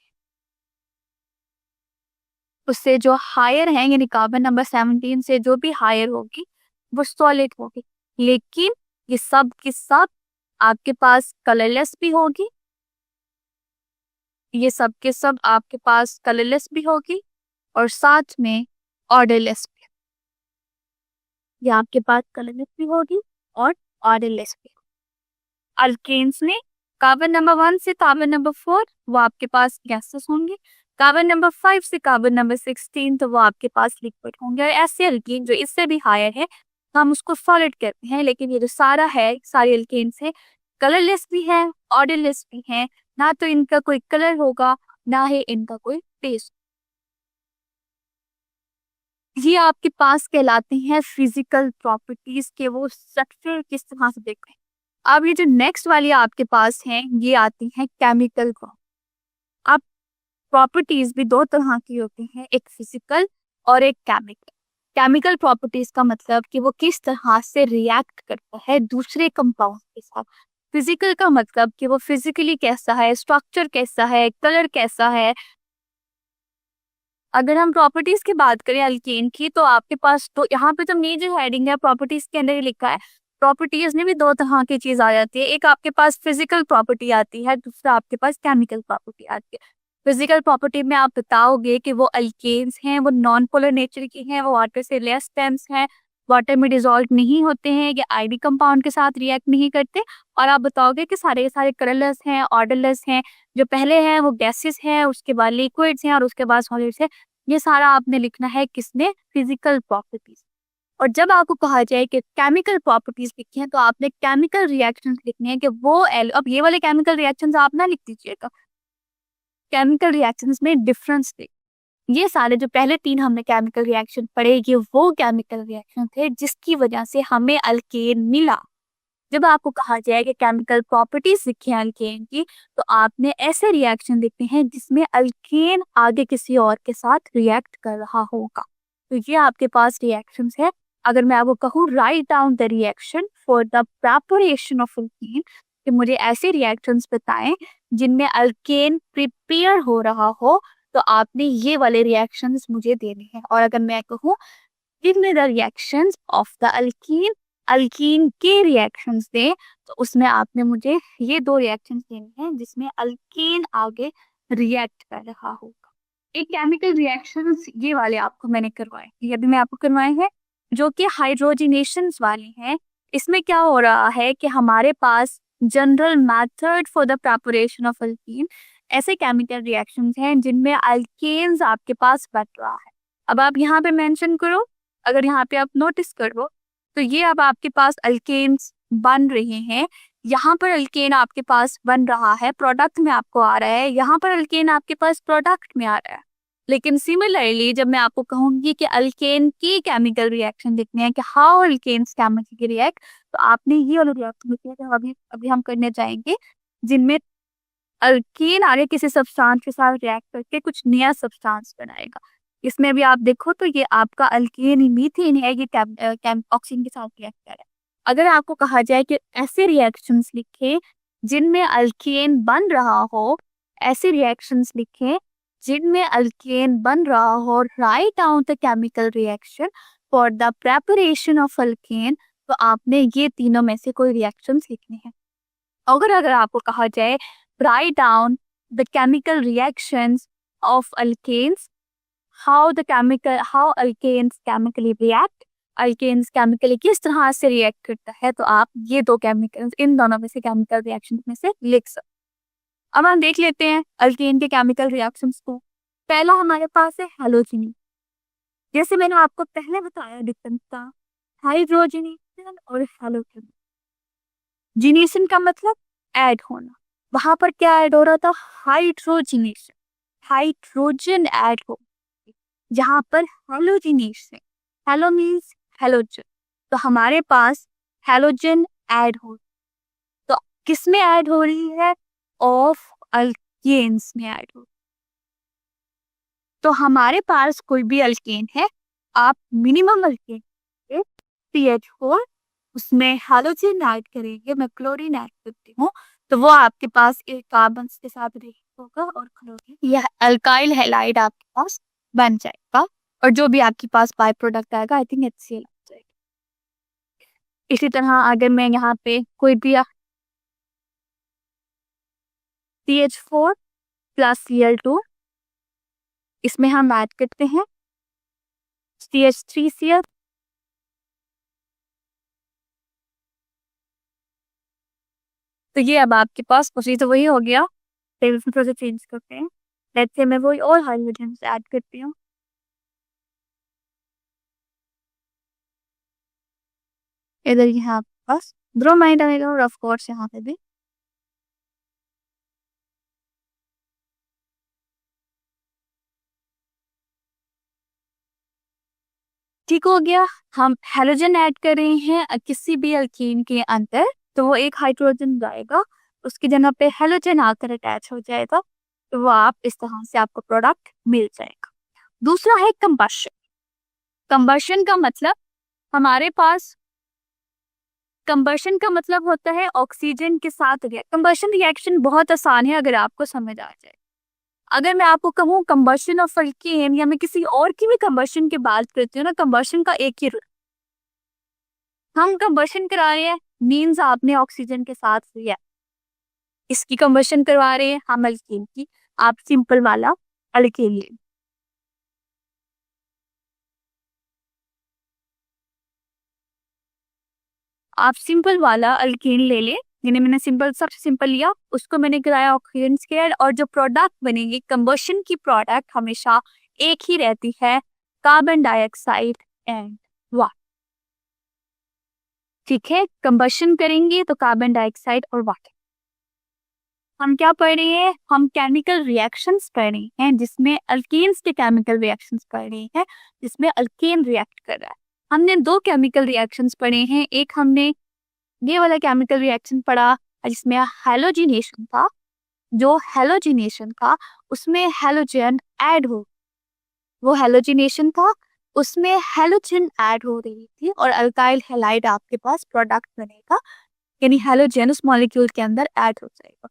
उससे जो हायर है यानी कार्बन नंबर 17 से जो भी हायर होगी वो सॉलिड होगी। लेकिन ये सब की सब आपके पास कलरलेस भी होगी, ये सब के सब आपके पास कलरलेस भी होगी और साथ में ऑर्डरलेस भी। ये आपके पास कलरलेस भी होगी और ऑर्डरलेस भी। अल्केन्स में कार्बन नंबर 1 से कार्बन नंबर 4 वो आपके पास गैसेस होंगे, कार्बन नंबर 5 से कार्बन नंबर 16 तो वो आपके पास लिक्विड होंगे। और ऐसे अल्कीन जो इससे भी हायर है हम उसको सॉलिड कहते हैं। लेकिन ये जो सारा है, सारे अल्केन्स है, कलरलेस भी है, ऑर्डरलेस भी है, ना तो इनका कोई कलर होगा ना ही इनका कोई टेस्ट। ये आपके पास कहलाते हैं फिजिकल प्रॉपर्टीज के वो स्ट्रक्चर किस तरह से देख रहे हैं। अब ये जो नेक्स्ट वाली आपके पास हैं ये आती हैं केमिकल प्रॉपर्टीज। अब प्रॉपर्टीज भी दो तरह की होती हैं, एक फिजिकल और एक केमिकल। केमिकल प्रॉपर्टीज का मतलब कि वो किस तरह से रिएक्ट करता है दूसरे कंपाउंड के साथ। फिजिकल का मतलब कि वो फिजिकली कैसा है, स्ट्रक्चर कैसा है, कलर कैसा है। अगर हम प्रॉपर्टीज की बात करें अल्केन की, तो आपके पास तो यहाँ पे तो मेजर हेडिंग है, प्रॉपर्टीज के अंदर ही लिखा है। प्रॉपर्टीज में भी दो तरह की चीज आ जाती है, एक आपके पास फिजिकल प्रॉपर्टी आती है, दूसरा आपके पास केमिकल प्रॉपर्टी आती है। फिजिकल प्रॉपर्टी में आप बताओगे कि वो अल्केन्स हैं, वो नॉन पोलर नेचर के हैं, वो वाटर से लेस डेंस हैं, वाटर में डिजोल्व नहीं होते हैं, या आईडी कंपाउंड के साथ रिएक्ट नहीं करते। और आप बताओगे कि सारे के सारे कलरलेस हैं, ऑर्डरलेस हैं, जो पहले हैं वो गैसेस हैं, उसके बाद लिक्विड्स हैं, और उसके बाद सॉलिड्स हैं। ये सारा आपने लिखना है किसने, फिजिकल प्रॉपर्टीज। और जब आपको कहा जाए कि केमिकल प्रॉपर्टीज लिखी हैं, तो आपने केमिकल रिएक्शंस लिखने हैं कि वो अब ये वाले केमिकल रिएक्शंस आप ना लिख दीजिएगा, केमिकल रिएक्शंस में डिफरेंस थे। ये सारे जो पहले तीन हमने केमिकल रिएक्शन पढ़े, ये वो केमिकल रिएक्शन थे जिसकी वजह से हमें अल्केन मिला। जब आपको कहा जाए कि केमिकल प्रॉपर्टीज लिखी हैं अल्केन की, तो आपने ऐसे रिएक्शन लिखने हैं जिसमें अल्केन आगे किसी और के साथ रिएक्ट कर रहा होगा। तो ये आपके पास रिएक्शंस है। अगर मैं आपको कहूँ write down the reaction for the preparation of alkane, कि मुझे ऐसे रिएक्शंस बताएं जिनमें अल्केन प्रिपेयर हो रहा हो, तो आपने ये वाले रिएक्शंस मुझे देने हैं। और अगर मैं कहूँ give me the reactions of the alkyne, alkyne के रिएक्शंस दे, तो उसमें आपने मुझे ये दो रिएक्शंस देने हैं जिसमें अल्कीन आगे रिएक्ट कर रहा होगा। एक केमिकल रिएक्शंस ये वाले आपको मैंने करवाए, ये भी मैं आपको करवाए हैं, जो कि हाइड्रोजिनेशंस वाले हैं। इसमें क्या हो रहा है कि हमारे पास general method for the preparation of alkene, ऐसे केमिकल रिएक्शंस हैं जिनमें अल्केन्स आपके पास बन रहा है। अब आप यहाँ पे मेंशन करो, अगर यहाँ पे आप नोटिस करो, तो ये अब आपके पास अल्केन्स बन रहे हैं। यहाँ पर अल्केन आपके पास बन रहा है, प्रोडक्ट में आपको आ रहा है, यहाँ पर अल्केन आपके पास प्रोडक्ट में आ रहा है। लेकिन सिमिलरली जब मैं आपको कहूंगी कि अल्केन की केमिकल रिएक्शन देखने हैं कि हाउ अल्केन्स केमिकली रिएक्ट, तो आपने ये वाला रिएक्शन लिखा है अभी अभी हम करने जाएंगे, जिनमें अल्केन आगे किसी सब्सटेंस के साथ रिएक्ट करके कुछ नया सब्सटेंस बनाएगा। इसमें भी आप देखो तो ये आपका अल्केन ही मीथेन है, ये ऑक्सीजन के साथ रिएक्ट कर रहा है। अगर आपको कहा जाए कि ऐसे रिएक्शंस लिखे जिनमें अल्केन बन रहा हो, ऐसे रिएक्शंस लिखे जिनमें अल्केन बन रहा हो, write down the chemical reaction for the preparation of alkane, तो आपने ये तीनों में से कोई रिएक्शंस लिखने हैं। अगर आपको कहा जाए write down the chemical reactions of alkanes, how alkanes chemically react, alkanes chemically किस तरह से रिएक्ट करता है, तो आप ये दो केमिकल्स, इन दोनों में से केमिकल रिएक्शन में से लिख सकते। अब हम देख लेते हैं अल्केन के केमिकल रिएक्शंस को। पहला हमारे पास है हेलोजनी। जैसे मैंने आपको पहले बताया डिफरेंस था हाइड्रोजनेशन और हेलोजन। जिनेशन का मतलब ऐड होना, वहां पर क्या ऐड हो रहा था, हाइड्रोजनेशन, हाइड्रोजन ऐड हो। जहां पर हेलोजिनेशन, हेलो मीन्स हेलोजन, तो हमारे पास हेलोजन ऐड हो, तो किस में ऐड हो रही है, ऑफ अल्केन्स में ऐड हो। तो हमारे पास कोई भी अल्केन है, आप मिनिमम अल्केन CH4, उसमें हेलोजन ऐड करेंगे, मैं क्लोरीन ऐड करती हूँ, तो वो आपके पास एक कार्बन के साथ रिएक्ट होगा और क्लोरीन या अल्काइल हैलाइड आपके पास बन जाएगा, और जो भी आपके पास बाय प्रोडक्ट आएगा आई थिंक HCl आ जाएगा। इसी तरह अगर मैं यहाँ पे कोई भी CH4 प्लस Cl2, इसमें हम ऐड करते हैं CH3Cl, तो ये अब आपके पास उसी तो वही हो गया, टेबल में थोड़ा सा चेंज करते हैं। लेट्स से मैं वही और हाइड्रोजन से ऐड करती हूँ। इधर यहाँ आपके पास ब्रोमाइड आएगा, और ऑफ कोर्स यहाँ पे भी ठीक हो गया। हम हेलोजन ऐड कर रहे हैं किसी भी अल्कीन के अंदर, तो वो एक हाइड्रोजन जाएगा, उसकी जगह पे हेलोजन आकर अटैच हो जाएगा, तो वो आप इस तरह से आपको प्रोडक्ट मिल जाएगा। दूसरा है कंबशन। कंबशन का मतलब हमारे पास कंबशन का मतलब होता है ऑक्सीजन के साथ रिएक्ट। कंबशन रिएक्शन बहुत आसान है अगर आपको समझ आ जाए। अगर मैं आपको कहूँ कंबशन ऑफ अल्केन या मैं किसी और की भी कंबशन की बात करती हूँ ना, कंबशन का एक ही रूल, हम कंबशन करा रहे हैं मीन्स आपने ऑक्सीजन के साथ रिएक्ट, इसकी कंबशन करवा रहे हैं हम अल्केन की, आप सिंपल वाला अल्केन ले। आप सिंपल वाला अल्केन ले ले, यानी मैंने सिंपल सबसे सिंपल लिया, उसको मैंने कराया ऑक्सीजन के साथ, और जो प्रोडक्ट बनेगी कंबशन की प्रोडक्ट हमेशा एक ही रहती है, कार्बन डाइऑक्साइड एंड वाटर। ठीक है, कंबशन करेंगे तो कार्बन डाइऑक्साइड और वाटर। हम क्या पढ़ रहे हैं, हम केमिकल रिएक्शंस पढ़ रहे हैं जिसमें अल्केन्स के केमिकल रिएक्शंस पढ़ रहे हैं जिसमें अल्केन रिएक्ट कर रहा है। हमने दो केमिकल रिएक्शंस पढ़े हैं, एक हमने ये वाला केमिकल रिएक्शन पढ़ा जिसमें हैलोजिनेशन था, जो हैलोजिनेशन था उसमें हैलोजन ऐड हो, वो हैलोजिनेशन था, उसमें हैलोजन ऐड हो रही थी और अल्काइल हैलाइड आपके पास प्रोडक्ट बनेगा, यानी हैलोजन उस मॉलिक्यूल के अंदर ऐड हो जाएगा।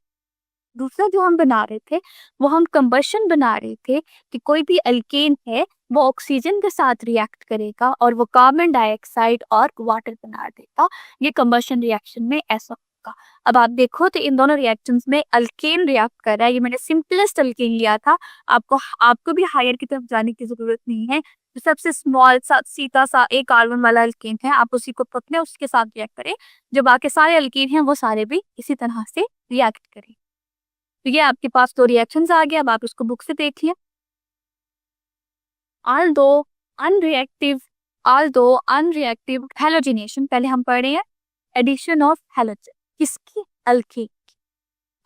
दूसरा जो हम बना रहे थे वो हम कंबशन बना रहे थे कि कोई भी अल्केन है वो ऑक्सीजन के साथ रिएक्ट करेगा और वो कार्बन डाइऑक्साइड और वाटर बना देगा। ये कंबशन रिएक्शन में ऐसा होगा। अब आप देखो तो इन दोनों रिएक्शंस में अल्केन रिएक्ट कर रहा है, ये मैंने सिंपलेस्ट अल्केन लिया था, आपको भी हायर की तरफ जाने की जरूरत नहीं है। जो सबसे स्मॉल सा सीधा सा एक कार्बन वाला अल्केन है आप उसी को पकड़े उसके साथ रिएक्ट करें, जो बाकी सारे अल्केन हैं वो सारे भी इसी तरह से रिएक्ट करें। तो ये आपके पास दो रिएक्शंस आ गया, अब आप इसको बुक से देखिए। although unreactive although unreactive halogenation, पहले हम पढ़ रहे हैं एडिशन ऑफ हैलोजन किसकी, अल्केन की।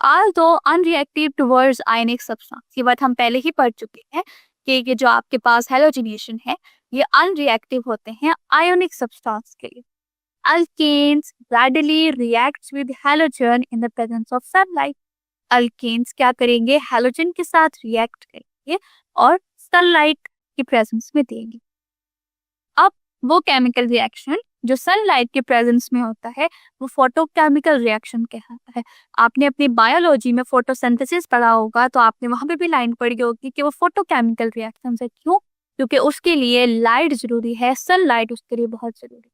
although unreactive towards ionic substance, ये बात हम पहले ही पढ़ चुके हैं कि ये जो आपके पास हैलोजिनेशन है ये अनरिएक्टिव होते हैं आयोनिक सब्सटेंस के लिए। alkanes readily reacts with halogen in the presence of sunlight, alkanes क्या करेंगे, हैलोजन के साथ रिएक्ट करेंगे और सनलाइट की प्रेजेंस में देंगे। अब वो केमिकल रिएक्शन जो सनलाइट के प्रेजेंस में होता है वो फोटोकेमिकल रिएक्शन कहलाता है। आपने अपनी बायोलॉजी में फोटोसिंथेसिस पढ़ा होगा तो आपने वहां पे भी लाइन पढ़ी होगी कि वो फोटोकेमिकल रिएक्शन है। क्यों? क्योंकि उसके लिए लाइट जरूरी है, सनलाइट उसके लिए बहुत जरूरी है।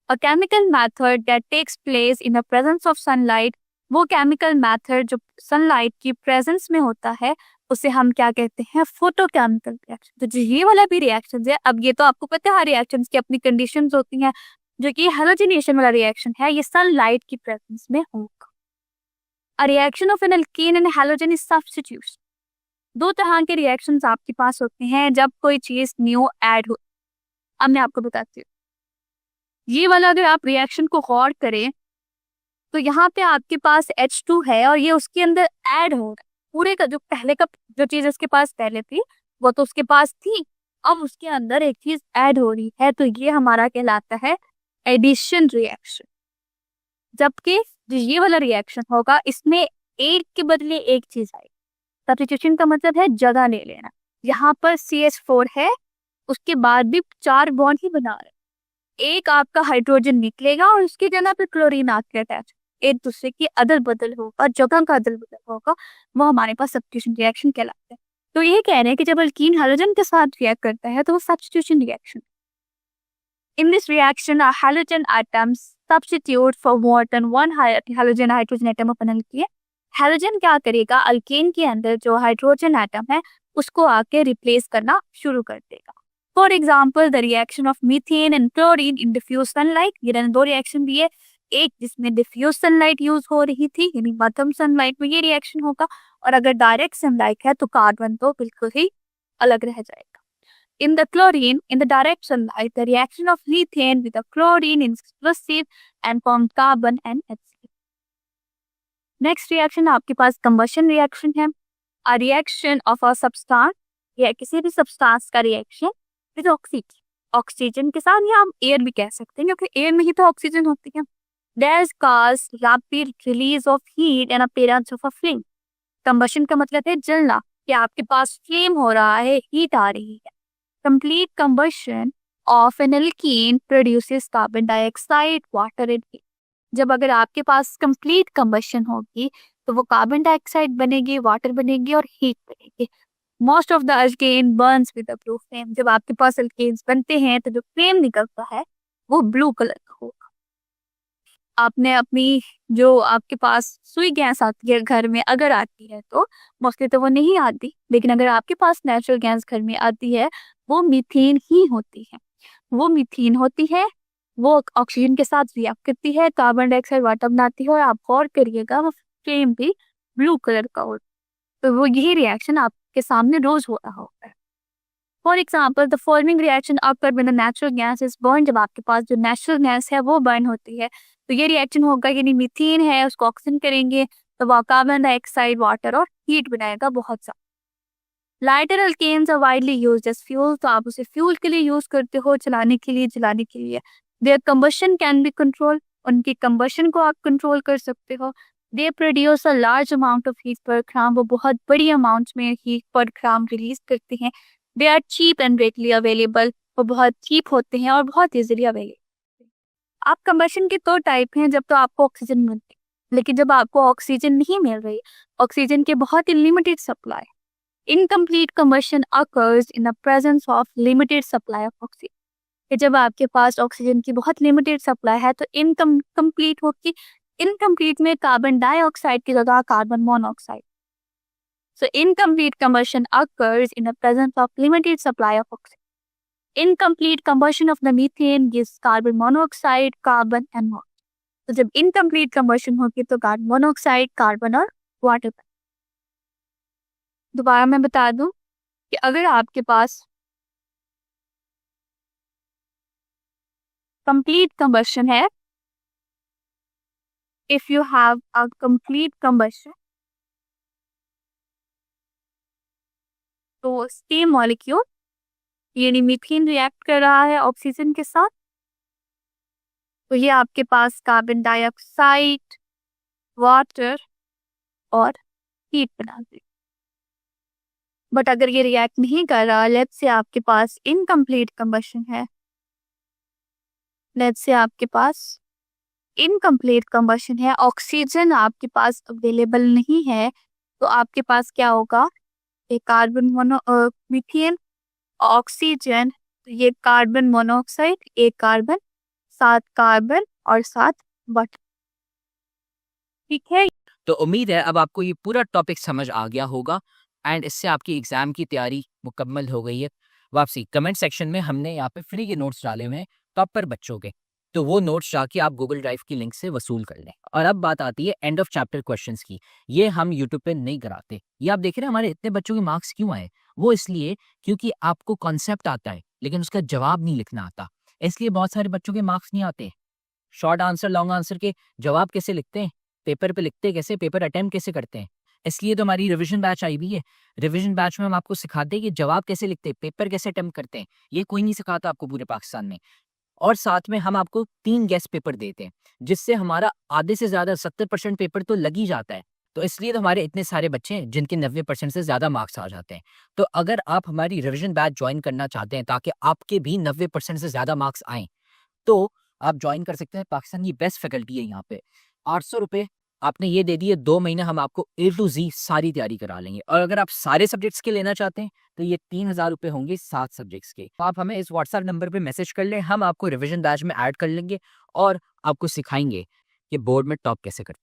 A chemical method that takes place in the presence of sunlight, वो केमिकल मेथड जो सनलाइट की प्रेजेंस में होता है उसे हम क्या कहते हैं, फोटोकेमिकल रिएक्शन। तो जो ये वाला भी रिएक्शन है, अब ये तो आपको पता है हर रिएक्शंस की अपनी कंडीशंस होती हैं, जो कि हैलोजिनेशन वाला रिएक्शन है ये सनलाइट की प्रेजेंस में होगा। A reaction of an alkane and halogen is substitution. दो तरह के रिएक्शंस आपके पास होते हैं जब कोई चीज न्यू ऐड हो। अब मैं आपको बताती हूँ, ये वाला अगर आप रिएक्शन को गौर करें तो यहाँ पे आपके पास H2 है और ये उसके अंदर ऐड हो रहा है। पूरे का जो पहले का जो चीज उसके पास पहले थी वो तो उसके पास थी, अब उसके अंदर एक चीज ऐड हो रही है, तो ये हमारा कहलाता है एडिशन रिएक्शन। जबकि जो ये वाला रिएक्शन होगा इसमें एक के बदले एक चीज आएगी। सब्स्टिट्यूशन का मतलब है जगह ले लेना। यहाँ पर CH4 है, उसके बाद भी 4 बॉन्ड ही बना रहे, एक आपका हाइड्रोजन निकलेगा और उसकी जगह पे क्लोरीन आके अटैच, एक दूसरे की अदल बदल होगा, जगह का अदल बदल होगा, वो हमारे पास सब्स्टिट्यूशन रिएक्शन कहलाता है। तो ये कह रहे हैं कि जब अल्कीन हाइड्रोजन के साथ रिएक्ट करता है तो वो substitution reaction. In this reaction a hydrogen atoms substitute for more than one hydrogen atom of an alkane. Hydrogen क्या करेगा, अल्केन के अंदर जो हाइड्रोजन एटम है उसको आके रिप्लेस करना शुरू कर देगा। For example the reaction of methane and chlorine in diffuse sunlight, ये दो रिएक्शन दिए, एक जिसमें डिफ्यूज सनलाइट यूज हो रही थी यानी मध्यम सनलाइट में ये रिएक्शन होगा, और अगर डायरेक्ट सनलाइट है तो कार्बन तो बिल्कुल ही अलग रह जाएगा। In the chlorine, in the direct sunlight, the reaction of methane with the chlorine is explosive and form carbon and HCl. Next reaction आपके पास combustion reaction है। A reaction of a substance या किसी भी substance का reaction with oxygen, oxygen के साथ, या हम एयर भी कह सकते हैं क्योंकि एयर में ही तो ऑक्सीजन होती है। That cause rapid release of heat and appearance of a flame. Combustion का मतलब है जलना, कि आपके पास flame हो रहा है, heat आ रही है। Complete combustion of an alkene produces carbon dioxide, water and heat. जब अगर आपके पास कंप्लीट कंबशन होगी तो वो कार्बन डाइऑक्साइड बनेगी, वाटर बनेगी और हीट बनेगी। Most of the alkane Burns with a blue flame. जब आपके पास अल्केन्स बनते हैं तो जो फ्लेम निकलता है वो ब्लू कलर का होगा। आपने अपनी जो आपके पास सुई गैस आती है घर में, अगर आती है तो मोस्टली तो वो नहीं आती, लेकिन अगर आपके पास नेचुरल गैस घर में आती है वो मीथेन ही होती है। वो मीथेन होती है, वो ऑक्सीजन के साथ रिएक्ट करती है, कार्बन डाइऑक्साइड वाटर बनाती है और आप गौर करिएगा वो फ्लेम भी ब्लू कलर का होता है। तो वो यही रिएक्शन आपके सामने रोज हो रहा होता है। For example the following reaction occur when the natural gas is burn. जब आपके पास जो नेचुरल गैस है वो बर्न होती है तो ये रिएक्शन होगा, यानी मीथेन है उसको ऑक्सीजन करेंगे तो वो कार्बन डाइऑक्साइड वाटर और हीट बनाएगा बहुत सा। Lighter alkanes are widely used as fuel. तो आप उसे फ्यूल के लिए यूज करते हो, चलाने के लिए, जलाने के लिए। Their combustion can be control. उनकी कंबशन को आप कंट्रोल कर सकते हो। They produce a large amount of heat per gram. वो बहुत बड़ी अमाउंट में हीट पर ग्राम रिलीज करते हैं। They are cheap and readily available. वो बहुत चीप होते हैं और बहुत इजीली अवेलेबल। आप कंबशन के दो टाइप हैं, जब तो आपको ऑक्सीजन मिलती है, लेकिन जब आपको ऑक्सीजन नहीं मिल रही, ऑक्सीजन के बहुत ही limited supply. Incomplete combustion occurs in the presence of limited supply of oxygen. जब आपके पास ऑक्सीजन की बहुत लिमिटेड सप्लाई है तो इनकम्प्लीट होगी। इनकम्प्लीट में कार्बन डाइऑक्साइड की जगह carbon monoxide. So incomplete combustion occurs in the presence of limited supply of oxygen. Incomplete combustion of the methane gives carbon monoxide, carbon and water. तो जब incomplete combustion होगी तो carbon monoxide, carbon और water. दोबारा मैं बता दूं कि अगर आपके पास complete combustion है, if you have a complete combustion, तो सेम मॉलिक्यूल यानी मीथेन रिएक्ट कर रहा है ऑक्सीजन के साथ, तो ये आपके पास कार्बन डाइऑक्साइड, वाटर और हीट बना दे। बट अगर ये रिएक्ट नहीं कर रहा, लेट्स से आपके पास इनकम्प्लीट कंबशन है, लेट्स से आपके पास इनकम्प्लीट कंबशन है, ऑक्सीजन आपके पास अवेलेबल नहीं है, तो आपके पास क्या होगा, एक कार्बन मीथेन, ऑक्सीजन, तो ये कार्बन मोनोऑक्साइड, एक कार्बन, 7 कार्बन और 7 वाटर। ठीक है। तो उम्मीद है अब आपको ये पूरा टॉपिक समझ आ गया होगा एंड इससे आपकी एग्जाम की तैयारी मुकम्मल हो गई है। वापसी कमेंट सेक्शन में हमने यहाँ पे फ्री के नोट्स डाले हुए हैं टॉपर बच्चों के, तो वो नोट्स जाके आप गूगल ड्राइव की लिंक से वसूल कर लें। और अब बात आती है एंड ऑफ चैप्टर क्वेश्चंस की। ये हम यूट्यूब पे नहीं कराते। ये आप देख रहे हैं हमारे इतने बच्चों के मार्क्स क्यों आए, वो इसलिए क्योंकि आपको कॉन्सेप्ट आता है लेकिन उसका जवाब नहीं लिखना आता, इसलिए बहुत सारे बच्चों के मार्क्स नहीं आते। शॉर्ट आंसर लॉन्ग आंसर के जवाब कैसे लिखते हैं, पेपर पे लिखते कैसे, पेपर अटेम्प्ट कैसे करते हैं। इसलिए तो हमारी रिवीजन बैच आई भी है। रिवीजन बैच में हम आपको सिखाते हैं कि जवाब कैसे लिखते हैं, पेपर कैसे अटेम्प्ट करते हैं। ये कोई नहीं सिखाता आपको पूरे पाकिस्तान में। और साथ में हम आपको 3 गेस्ट पेपर देते हैं, जिससे हमारा आधे से ज्यादा 70% पेपर तो लग ही जाता है। तो इसलिए तो हमारे इतने सारे बच्चे हैं जिनके 90% से ज्यादा मार्क्स आ जाते हैं। तो अगर आप हमारी रिवीजन बैच ज्वाइन करना चाहते हैं ताकि आपके भी 90% से ज्यादा मार्क्स आए, तो आप ज्वाइन कर सकते हैं। पाकिस्तान की बेस्ट फैकल्टी है यहाँ पे। 800 रुपये आपने ये दे दिए, 2 महीने हम आपको A to Z सारी तैयारी करा लेंगे। और अगर आप सारे सब्जेक्ट्स के लेना चाहते हैं तो ये 3000 रुपये होंगे 7 सब्जेक्ट्स के। तो आप हमें इस व्हाट्सएप नंबर पे मैसेज कर लें, हम आपको रिवीजन बैच में ऐड कर लेंगे और आपको सिखाएंगे कि बोर्ड में टॉप कैसे करते हैं।